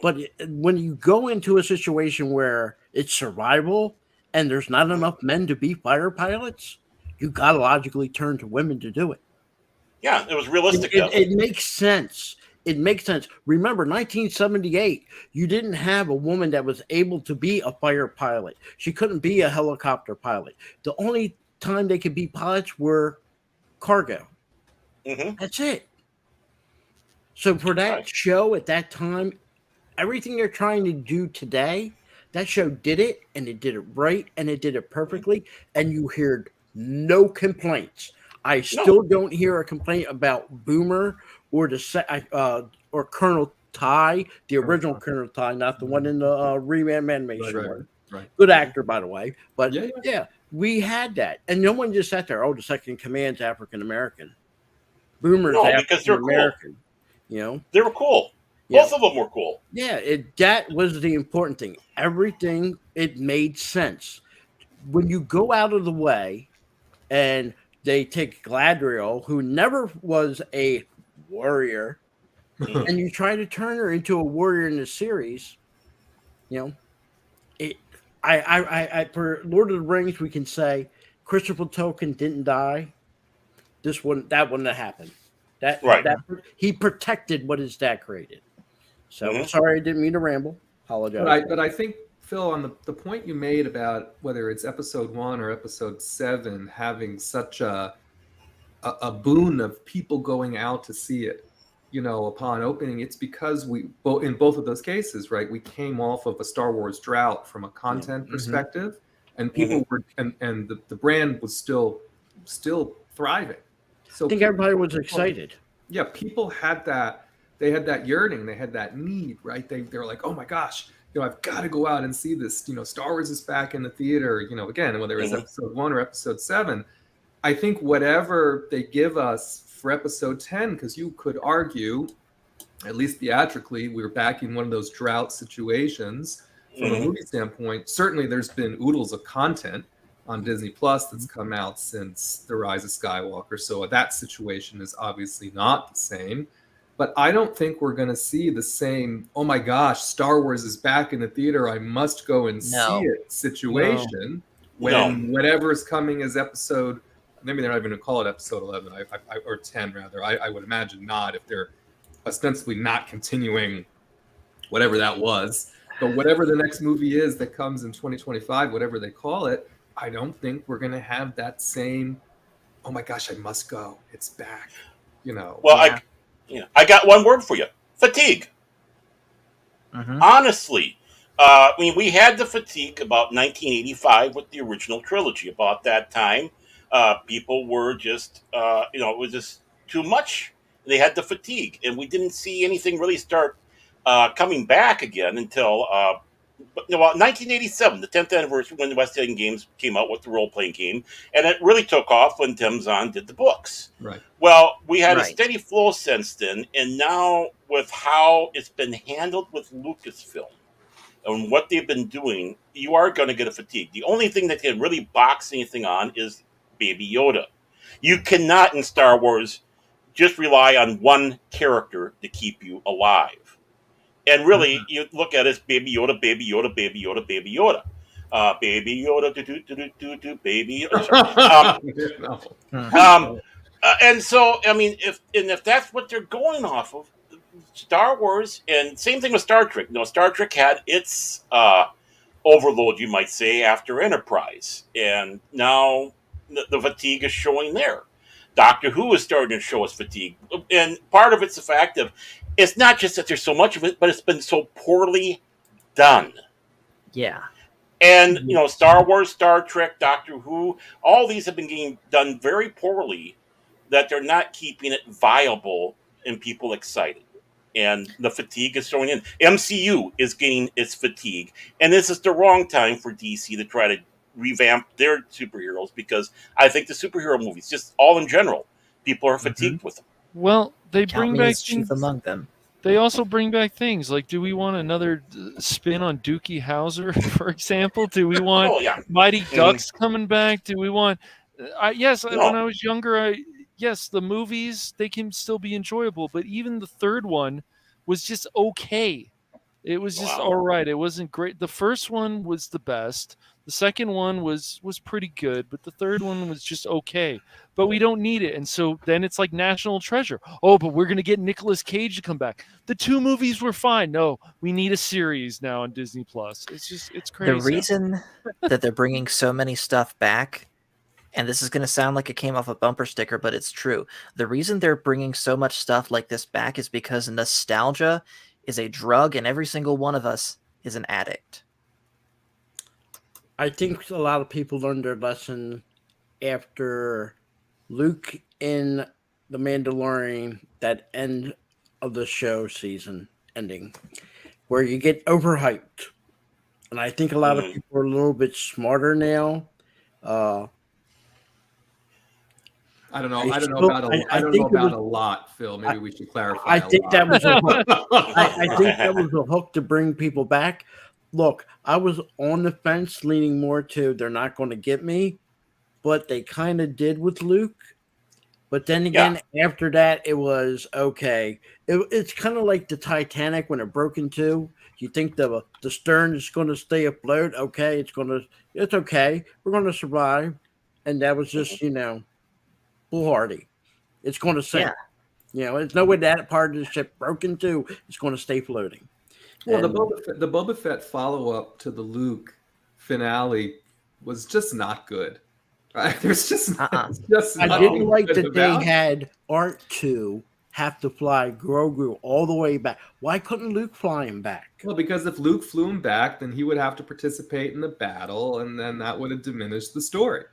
Speaker 3: But when you go into a situation where it's survival and there's not enough men to be fighter pilots, you got to logically turn to women to do it.
Speaker 2: Yeah, it was realistic.
Speaker 3: It makes sense. It makes sense. Remember, 1978, you didn't have a woman that was able to be a fighter pilot. She couldn't be a helicopter pilot. The only time they could be pilots were cargo. That's it. So for that show at that time, everything they're trying to do today, that show did it, and it did it right, and it did it perfectly, and you heard no complaints. I still don't hear a complaint about Boomer or or Colonel Ty, the original Colonel Ty, not the one in the Rissman animation. Right. Good actor, by the way. But yeah, we had that, and no one just sat there. Oh, the second in command's African American. Boomer's African American. Cool. You know,
Speaker 2: they were cool. Both of them were cool.
Speaker 3: Yeah, that was the important thing. Everything, it made sense. When you go out of the way and they take Galadriel, who never was a warrior, and you try to turn her into a warrior in the series, you know, for Lord of the Rings, we can say Christopher Tolkien didn't die. That wouldn't have happened. He protected what his dad created. So sorry, I didn't mean to ramble. Apologize.
Speaker 4: But I think, Phil, on the point you made about whether it's episode 1 or episode 7 having such a boon of people going out to see it, you know, upon opening, it's because in both of those cases, right, we came off of a Star Wars drought from a content perspective, and people were, and the brand was still thriving. So
Speaker 3: I think everybody was excited.
Speaker 4: Yeah, people had that. They had that yearning. They had that need, right? They were like, oh my gosh, you know, I've got to go out and see this. You know, Star Wars is back in the theater. You know, again, whether it's episode 1 or episode 7, I think whatever they give us for episode 10, because you could argue, at least theatrically, we were back in one of those drought situations from a movie standpoint. Certainly there's been oodles of content on Disney Plus that's come out since The Rise of Skywalker, so that situation is obviously not the same. But I don't think we're going to see the same, oh my gosh, Star Wars is back in the theater, I must go and see it situation when whatever is coming as episode, maybe they're not even going to call it episode 11, or 10 rather. I would imagine not, if they're ostensibly not continuing whatever that was. But whatever the next movie is that comes in 2025, whatever they call it, I don't think we're going to have that same, oh my gosh, I must go, it's back,
Speaker 2: Well, I got one word for you: fatigue. Honestly, we had the fatigue about 1985 with the original trilogy. About that time, people were just, it was just too much. They had the fatigue, and we didn't see anything really start coming back again until 1987, the 10th anniversary, when the West End Games came out with the role-playing game, and it really took off when Tim Zahn did the books.
Speaker 4: Right.
Speaker 2: Well, we had a steady flow since then, and now with how it's been handled with Lucasfilm and what they've been doing, you are going to get a fatigue. The only thing that can really box anything on is Baby Yoda. You cannot in Star Wars just rely on one character to keep you alive. And really, you look at it as Baby Yoda, Baby Yoda, Baby Yoda, Baby Yoda. Baby Yoda, do, Baby Yoda. And so, if that's what they're going off of, Star Wars, and same thing with Star Trek. Star Trek had its overload, you might say, after Enterprise. And now the fatigue is showing there. Doctor Who is starting to show us fatigue. And part of it's the fact of, it's not just that there's so much of it, but it's been so poorly done.
Speaker 5: Yeah.
Speaker 2: And, Star Wars, Star Trek, Doctor Who, all these have been getting done very poorly, that they're not keeping it viable and people excited. And the fatigue is showing in. MCU is getting its fatigue. And this is the wrong time for DC to try to revamp their superheroes, because I think the superhero movies, just all in general, people are fatigued with them.
Speaker 1: Well, they bring back
Speaker 5: chief among them.
Speaker 1: They also bring back things like, do we want another spin on Dookie Howser, for example? Do we want Mighty Ducks coming back? Do we want? When I was younger, yes, the movies, they can still be enjoyable, but even the third one was just okay. It was just all right. It wasn't great. The first one was the best. The second one was pretty good, but the third one was just okay. But we don't need it. And so then it's like National Treasure. Oh, but we're going to get Nicolas Cage to come back. The two movies were fine. No, we need a series now on Disney Plus. It's crazy.
Speaker 5: The reason that they're bringing so many stuff back, and this is going to sound like it came off a bumper sticker, but it's true. The reason they're bringing so much stuff like this back is because nostalgia is a drug, and every single one of us is an addict.
Speaker 3: I think a lot of people learned their lesson after Luke in The Mandalorian, that end of the show season ending, where you get overhyped. And I think a lot of people are a little bit smarter now.
Speaker 4: I don't know. I don't know about a lot, Phil. Maybe we should clarify.
Speaker 3: I think that was a hook. I think that was a hook to bring people back. Look, I was on the fence, leaning more to they're not going to get me, but they kind of did with Luke. But then again, after that, it was okay. It's kind of like the Titanic when it broke in two. You think the stern is going to stay afloat? Okay, it's okay. We're going to survive, and that was just foolhardy. It's going to sink. Yeah. There's no way that part of the ship broke in two. It's going to stay floating.
Speaker 4: Well, the Boba Fett follow-up to the Luke finale was just not good. Right? There's just, I
Speaker 3: didn't like that they had R2 have to fly Grogu all the way back. Why couldn't Luke fly him back?
Speaker 4: Well, because if Luke flew him back, then he would have to participate in the battle, and then that would have diminished the story.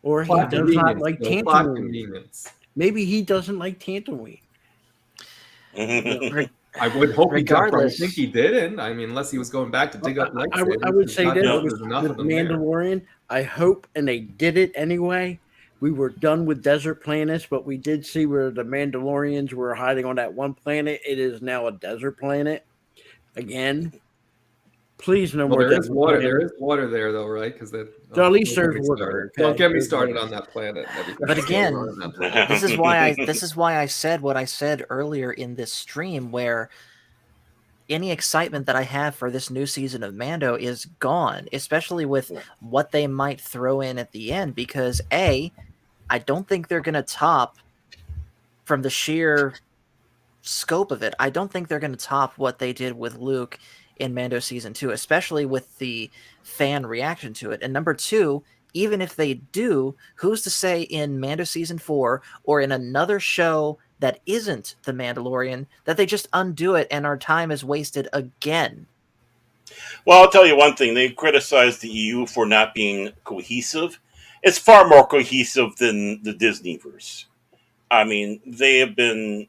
Speaker 3: Or he does not like Tatooine. Maybe he doesn't like Tatooine.
Speaker 4: I would hope he got. I think he didn't. I mean, unless he was going back to dig up lightsabers.
Speaker 3: I would say that with Mandalorian, I hope, and they did it anyway, We were done with desert planets, but we did see where the Mandalorians were hiding on that one planet. It is now a desert planet again. Please, no more.
Speaker 4: There is water. There is water there, though, right? Because that.
Speaker 3: So at least there's water.
Speaker 4: Okay. Don't get me started on that planet.
Speaker 5: But again, this is why I said what I said earlier in this stream, where any excitement that I have for this new season of Mando is gone, especially with what they might throw in at the end. Because I don't think they're going to top, from the sheer scope of it, I don't think they're going to top what they did with Luke in Mando Season 2, especially with the fan reaction to it. And number two, even if they do, who's to say in Mando Season 4 or in another show that isn't The Mandalorian that they just undo it and our time is wasted again?
Speaker 2: Well, I'll tell you one thing. They criticized the EU for not being cohesive. It's far more cohesive than the Disneyverse. I mean, they have been,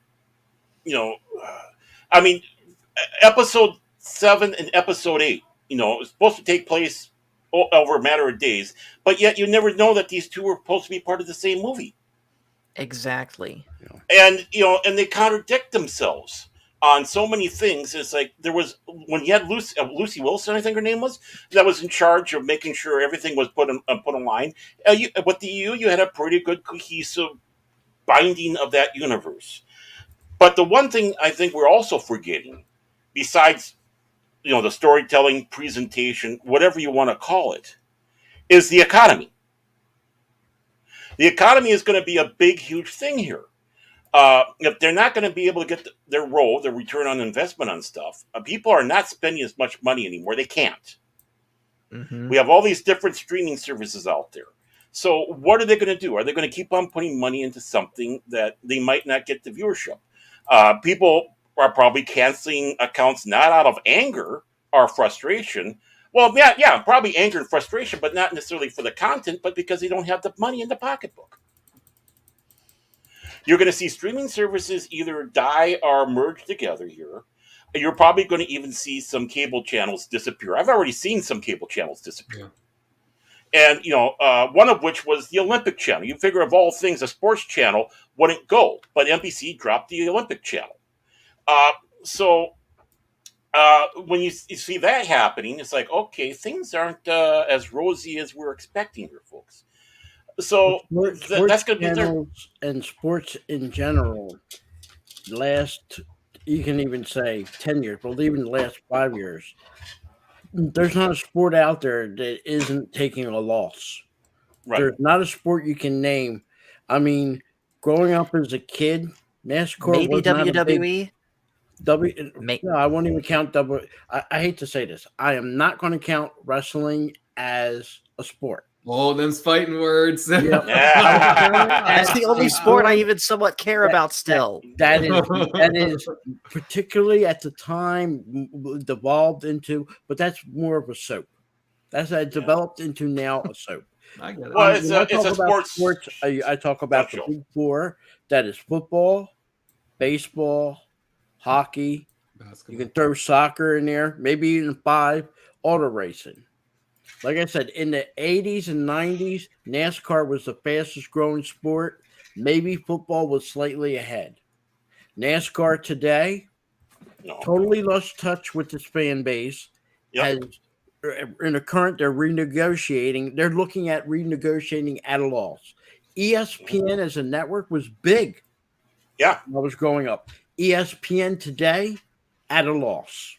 Speaker 2: Episode 7 and Episode 8, it's supposed to take place over a matter of days, but yet you never know that these two were supposed to be part of the same movie.
Speaker 5: Exactly.
Speaker 2: And, and they contradict themselves on so many things. It's like there was, when you had Lucy Wilson, I think her name was, that was in charge of making sure everything was put in line. With the EU, you had a pretty good cohesive binding of that universe. But the one thing I think we're also forgetting, besides, the storytelling, presentation, whatever you want to call it, is the economy. The economy is going to be a big, huge thing here. If they're not going to be able to get their return on investment on stuff, people are not spending as much money anymore. They can't. Mm-hmm. We have all these different streaming services out there. So what are they going to do? Are they going to keep on putting money into something that they might not get the viewership? People are probably canceling accounts not out of anger or frustration. Well, yeah, probably anger and frustration, but not necessarily for the content, but because they don't have the money in the pocketbook. You're going to see streaming services either die or merge together here. You're probably going to even see some cable channels disappear. I've already seen some cable channels disappear. Yeah. And, one of which was the Olympic Channel. You figure of all things, a sports channel wouldn't go, but NBC dropped the Olympic Channel. So when you see that happening, it's like, okay, things aren't as rosy as we're expecting here, folks. So that's going to be there.
Speaker 3: And sports in general, you can even say 10 years, but even the last 5 years, there's not a sport out there that isn't taking a loss. Right. There's not a sport you can name. I mean, growing up as a kid, NASCAR
Speaker 5: maybe was WWE.
Speaker 3: No, I won't even count W. I hate to say this. I am not going to count wrestling as a sport.
Speaker 4: Oh, them's fighting words.
Speaker 3: Yep.
Speaker 5: That's the only sport I even somewhat care about still.
Speaker 3: That is particularly at the time devolved into, but that's more of a soap. That's developed into now a soap.
Speaker 2: I get it. Well, it's a sports.
Speaker 3: I talk about the big four. That is football, baseball, hockey. Basketball. You can throw soccer in there, maybe even 5, auto racing. Like I said, in the 80s and 90s, NASCAR was the fastest growing sport. Maybe football was slightly ahead. NASCAR today totally lost touch with its fan base. Yep. In the current, they're renegotiating. They're looking at renegotiating at a loss. ESPN as a network was big.
Speaker 2: Yeah.
Speaker 3: When I was growing up. ESPN today at a loss.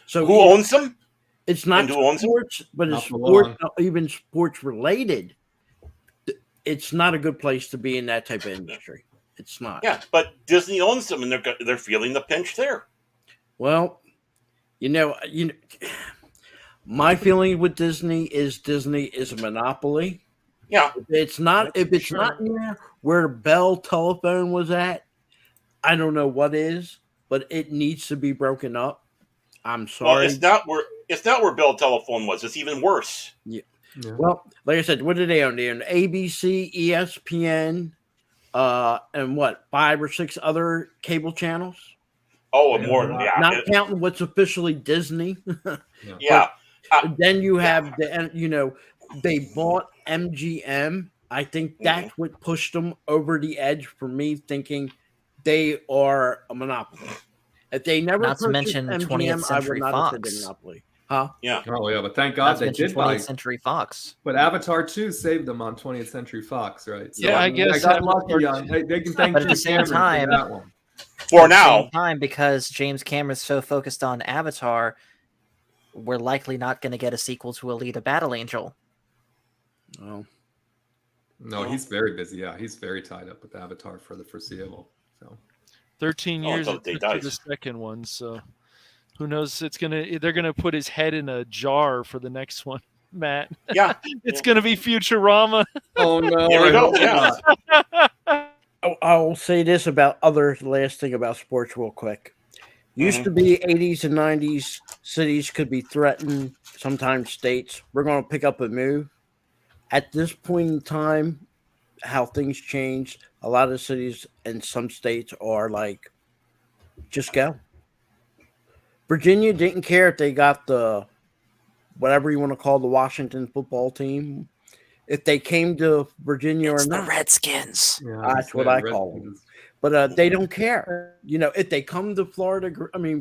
Speaker 3: So
Speaker 2: who owns them?
Speaker 3: It's not sports, but it's sports, even sports related. It's not a good place to be in that type of industry. It's not.
Speaker 2: Yeah, but Disney owns them, and they're feeling the pinch there.
Speaker 3: Well, my feeling with Disney is a monopoly.
Speaker 2: Yeah,
Speaker 3: if it's not near where Bell Telephone was at, I don't know what is, but it needs to be broken up. I'm sorry.
Speaker 2: Well, it's not where Bell Telephone was. It's even worse.
Speaker 3: Yeah. Well, like I said, what did they own? They own ABC, ESPN, and 5 or 6 other cable channels.
Speaker 2: Oh, more than that.
Speaker 3: Not counting what's officially Disney.
Speaker 2: Yeah.
Speaker 3: Then you have they bought MGM, I think that's what pushed them over the edge for me, thinking they are a monopoly. If they never
Speaker 5: not to mention
Speaker 3: MGM,
Speaker 5: 20th Century
Speaker 3: I would not have said
Speaker 5: Fox.
Speaker 3: a monopoly. Huh?
Speaker 2: Yeah.
Speaker 4: Oh yeah, but thank God they did
Speaker 5: 20th Century Fox.
Speaker 4: But Avatar 2 saved them on 20th Century Fox, right?
Speaker 1: So, yeah, I guess
Speaker 4: I got lucky on. They can thank
Speaker 5: but at the same time,
Speaker 4: that one.
Speaker 2: For now,
Speaker 5: same time, because James Cameron's so focused on Avatar, we're likely not going to get a sequel to Alita: Battle Angel.
Speaker 3: Oh.
Speaker 4: No, he's very busy. Yeah, he's very tied up with Avatar for the foreseeable. So
Speaker 1: 13 years to the second one, so who knows? They're gonna put his head in a jar for the next one, Matt.
Speaker 2: Yeah,
Speaker 1: it's gonna be Futurama.
Speaker 4: Oh no!
Speaker 2: Here we go. Yeah.
Speaker 3: I'll say this about last thing about sports real quick. Used to be 80s and 90s, cities could be threatened, sometimes states. We're going to pick up and move. At this point in time, how things changed, a lot of cities and some states are like, just go. Virginia didn't care if they got the, whatever you want to call the Washington football team, if they came to Virginia or not.
Speaker 5: The Redskins.
Speaker 3: Yeah, that's what I call them. But they don't care. You know, if they come to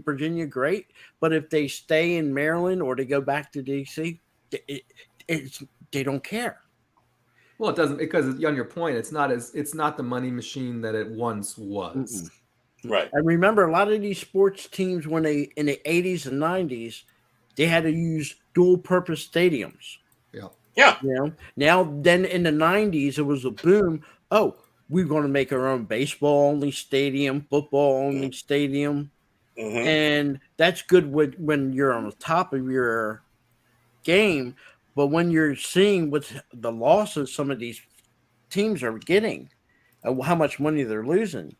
Speaker 3: Virginia, great. But if they stay in Maryland or they go back to D.C., they don't care.
Speaker 4: Well, it doesn't, because on your point, it's not the money machine that it once was.
Speaker 2: Right.
Speaker 3: And remember, a lot of these sports teams, when they in the 80s and 90s, they had to use dual purpose stadiums.
Speaker 4: Yeah.
Speaker 2: Yeah.
Speaker 3: You know, now then in the 90s, it was a boom. Oh, we're going to make our own baseball only stadium, football only stadium. And that's good when you're on the top of your game. But when you're seeing what the losses some of these teams are getting, how much money they're losing,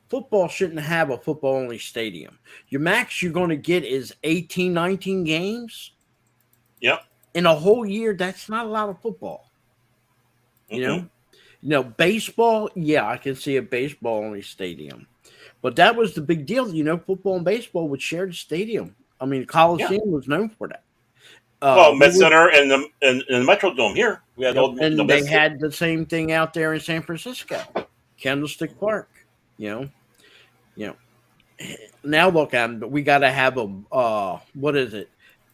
Speaker 3: football shouldn't have a football only stadium. Your max you're going to get is 18, 19 games.
Speaker 2: Yep.
Speaker 3: In a whole year, that's not a lot of football. You know, baseball, yeah, I can see a baseball only stadium. But that was the big deal. You know, football and baseball would share the stadium. I mean, Coliseum was known for that.
Speaker 2: Med Center and the Metrodome here. We had
Speaker 3: they had the same thing out there in San Francisco, Candlestick Park. You know. Now look, we got to have what is it?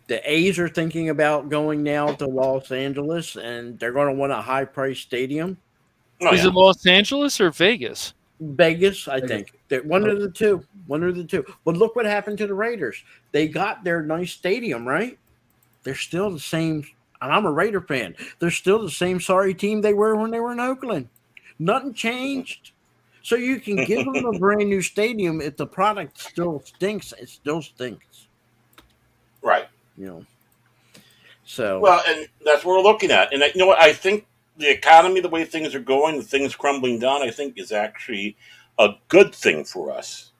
Speaker 3: The A's are thinking about going now to Los Angeles, and they're going to want a high-priced stadium.
Speaker 1: Is it Los Angeles or Vegas?
Speaker 3: Vegas, I think. One of the two. But look what happened to the Raiders. They got their nice stadium, right? They're still the same, and I'm a Raider fan. They're still the same sorry team they were when they were in Oakland. Nothing changed. So you can give them a brand new stadium. If the product still stinks, it still stinks.
Speaker 2: Right.
Speaker 3: You know. So
Speaker 2: well, and that's what we're looking at. And you know what? I think the economy, the way things are going, the things crumbling down, I think is actually a good thing for us,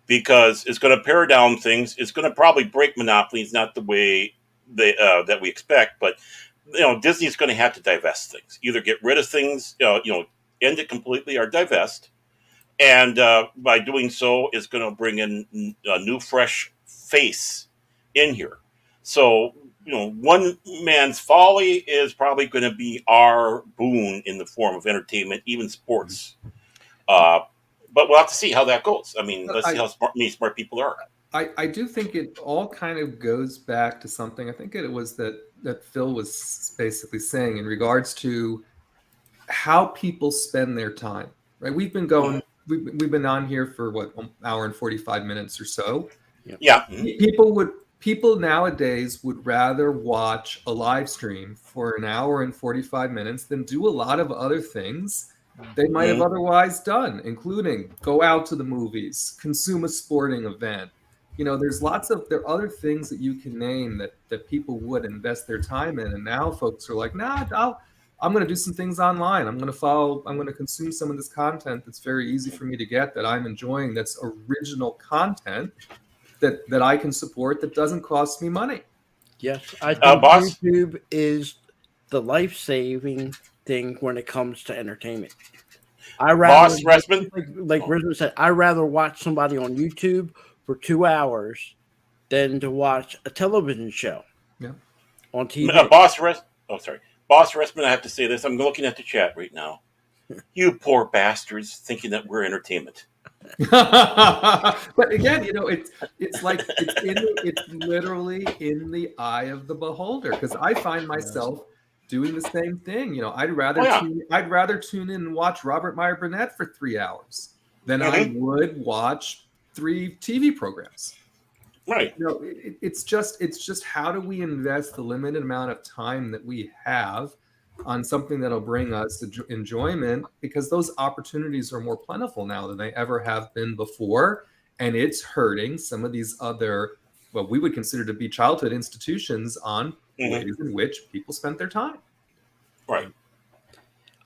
Speaker 2: because it's going to pare down things. It's going to probably break monopolies, not the way that we expect, but Disney's going to have to divest things, either get rid of things, end it completely, or divest. And by doing so, it's going to bring in a new, fresh face in here. So, one man's folly is probably going to be our boon in the form of entertainment, even sports. But we'll have to see how that goes. I mean, let's see how smart people are.
Speaker 4: I do think it all kind of goes back to something. I think it was that Phil was basically saying in regards to how people spend their time. Right? We've been going. We've been on here for an hour and 45 minutes or so.
Speaker 2: Yeah.
Speaker 4: People nowadays would rather watch a live stream for an hour and 45 minutes than do a lot of other things they might have otherwise done, including go out to the movies, consume a sporting event. There are other things that you can name that people would invest their time in. And now folks are like, nah, I'm going to do some things online. I'm going to consume some of this content that's very easy for me to get, that I'm enjoying, that's original content that I can support, that doesn't cost me money.
Speaker 3: Yes, I think YouTube is the life-saving thing when it comes to entertainment.
Speaker 2: Rissman?
Speaker 3: Like Rissman said, I'd rather watch somebody on YouTube for 2 hours than to watch a television show on TV.
Speaker 2: Boss Rissman, I have to say this. I'm looking at the chat right now. You poor bastards, thinking that we're entertainment.
Speaker 4: But again, it's like it's literally in the eye of the beholder, because I find myself doing the same thing. I'd rather tune in and watch Robert Meyer Burnett for 3 hours than I would watch 3 TV programs.
Speaker 2: Right.
Speaker 4: It's just how do we invest the limited amount of time that we have on something that'll bring us enjoyment, because those opportunities are more plentiful now than they ever have been before. And it's hurting some of these other, what we would consider to be childhood institutions on ways in which people spent their time.
Speaker 2: Right.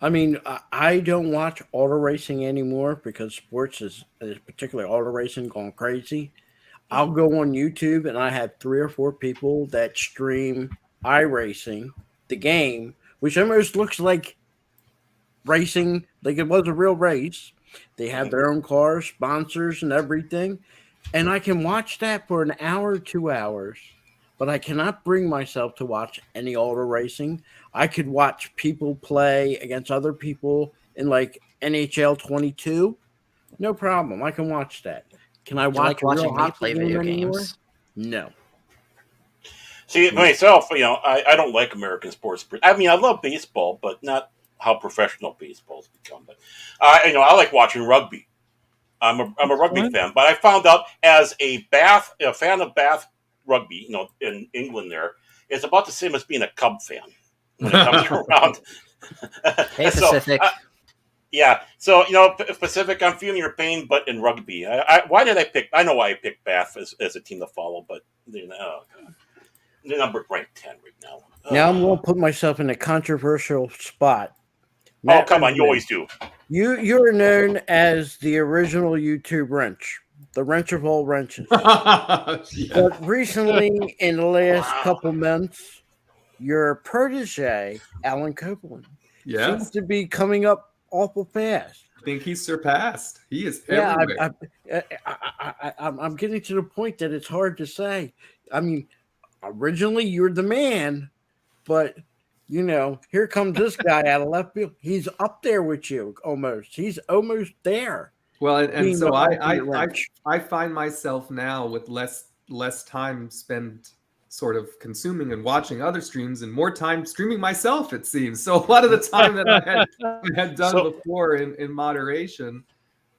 Speaker 3: I mean, I don't watch auto racing anymore because sports is particularly auto racing, gone crazy. I'll go on YouTube and I have 3 or 4 people that stream iRacing, the game, which almost looks like racing, like it was a real race. They have their own cars, sponsors, and everything. And I can watch that for an hour, 2 hours, but I cannot bring myself to watch any auto racing. I could watch people play against other people in like NHL 22. No problem. I can watch that. Can I watch
Speaker 5: watching me play video games?
Speaker 3: No.
Speaker 2: See, myself, I don't like American sports. I mean, I love baseball, but not how professional baseball's become. But I like watching rugby. I'm a rugby fan, but I found out as a fan of Bath rugby, in England, it's about the same as being a Cub fan when it comes around.
Speaker 5: Hey, Pacific.
Speaker 2: So Pacific, I'm feeling your pain, but in rugby, why did I pick? I know why I picked Bath as a team to follow, but they're number ranked 10 right now.
Speaker 3: Now I'm going to put myself in a controversial spot.
Speaker 2: Matt, come on, you always do.
Speaker 3: You're known as the original YouTube wrench, the wrench of all wrenches. But recently, in the last couple months, your protege, Alan Copeland, seems to be coming up awful fast.
Speaker 4: I think he's surpassed. He is everywhere.
Speaker 3: I'm getting to the point that it's hard to say. I mean, originally you're the man, but here comes this guy out of left field. He's up there with you almost. He's almost there.
Speaker 4: Well, and so I find myself now with less time spent sort of consuming and watching other streams and more time streaming myself, it seems. So a lot of the time that I had done before in moderation,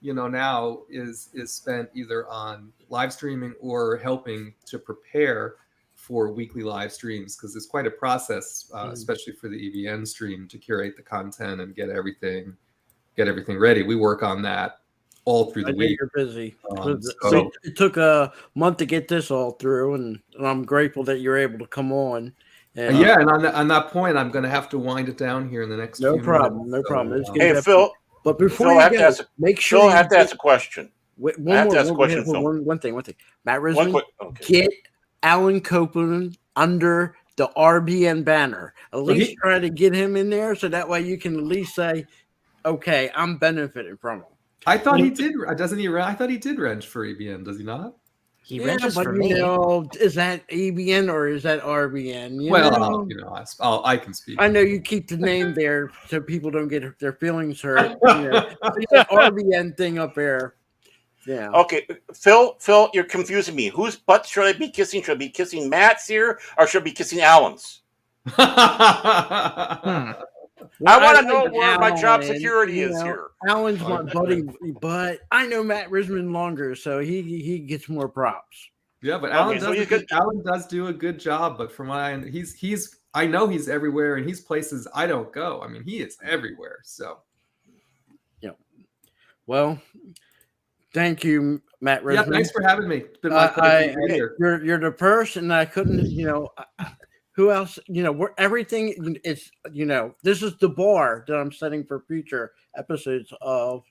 Speaker 4: now is spent either on live streaming or helping to prepare for weekly live streams, because it's quite a process, especially for the EVN stream, to curate the content and get everything ready. We work on that all through the week.
Speaker 3: You're busy. So it took a month to get this all through, and I'm grateful that you're able to come on. And,
Speaker 4: and on that point, I'm going to have to wind it down here in the next.
Speaker 3: No problem. No problem.
Speaker 2: Hey, Phil.
Speaker 3: But before you go, make sure
Speaker 2: Phil, I have to ask a question.
Speaker 3: One thing. Matt Rissman, get Alan Copeland under the RBN banner. At least try to get him in there, so that way you can at least say, "Okay, I'm benefiting from him."
Speaker 4: I thought he did. Doesn't he? I thought he did wrench for EBN. Does he not?
Speaker 5: He wrenches for me.
Speaker 3: Is that EBN or is that RBN?
Speaker 4: I can speak.
Speaker 3: I know you keep the name there so people don't get their feelings hurt. That RBN thing up there. Yeah.
Speaker 2: Okay, Phil, you're confusing me. Whose butt should I be kissing? Should I be kissing Matt's here, or should I be kissing Alan's? I want to know where my job security is here.
Speaker 3: Alan's my buddy, but I know Matt Rissman longer, so he gets more props.
Speaker 4: Yeah, but Alan does do a good job. But from what I know he's everywhere, and he's places I don't go. I mean, he is everywhere. So,
Speaker 3: well. Thank you, Matt Rissman.
Speaker 4: Yeah, thanks for having me. It's been my pleasure.
Speaker 3: You're the person I couldn't, who else, everything is, this is the bar that I'm setting for future episodes of,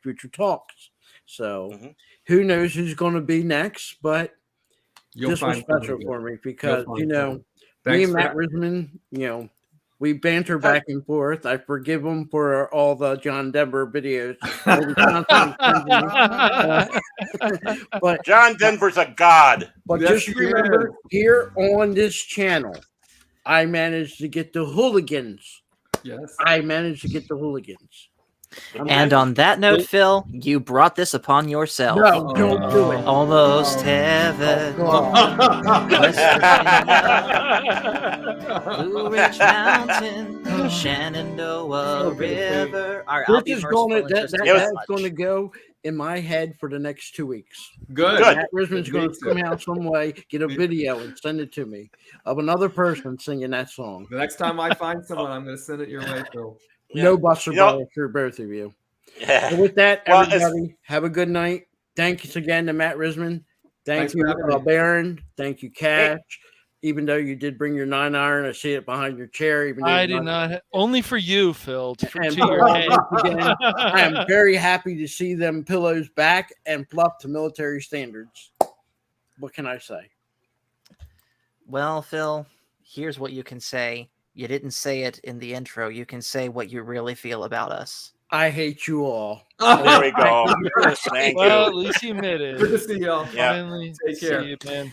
Speaker 3: Future Talks. So who knows who's going to be next, but this was special for me because, me and Matt Rissman, we banter back and forth. I forgive him for all the John Denver videos.
Speaker 2: But John Denver's a god.
Speaker 3: But just remember, here on this channel, I managed to get the Holligans.
Speaker 4: Yes.
Speaker 3: I managed to get the Holligans.
Speaker 5: And on that note, Phil, you brought this upon yourself.
Speaker 3: No, don't do it.
Speaker 5: Almost heaven. Blue Ridge Mountain, Shenandoah River. All right,
Speaker 3: This is going to go in my head for the next 2 weeks.
Speaker 4: Good.
Speaker 3: Matt Rissman's going to somehow, some way, get a video and send it to me of another person singing that song.
Speaker 4: The next time I find someone, I'm going to send it your way, Phil.
Speaker 3: No Buster Ball for both of you. And with that, everybody, have a good night. Thanks again to Matt Rissman. Thank you, Baron. Thank you, Cash. Even though you did bring your 9-iron, I see it behind your chair. Even though
Speaker 1: I did not. Only for you, Phil.
Speaker 3: Again, I am very happy to see them pillows back and fluffed to military standards. What can I say?
Speaker 5: Well, Phil, here's what you can say. You didn't say it in the intro. You can say what you really feel about us.
Speaker 3: I hate you all.
Speaker 2: There we go. Thank you.
Speaker 1: Well, at least you admitted.
Speaker 4: Good to see y'all.
Speaker 2: Yeah.
Speaker 1: Finally,
Speaker 4: Take care.
Speaker 1: See you, man.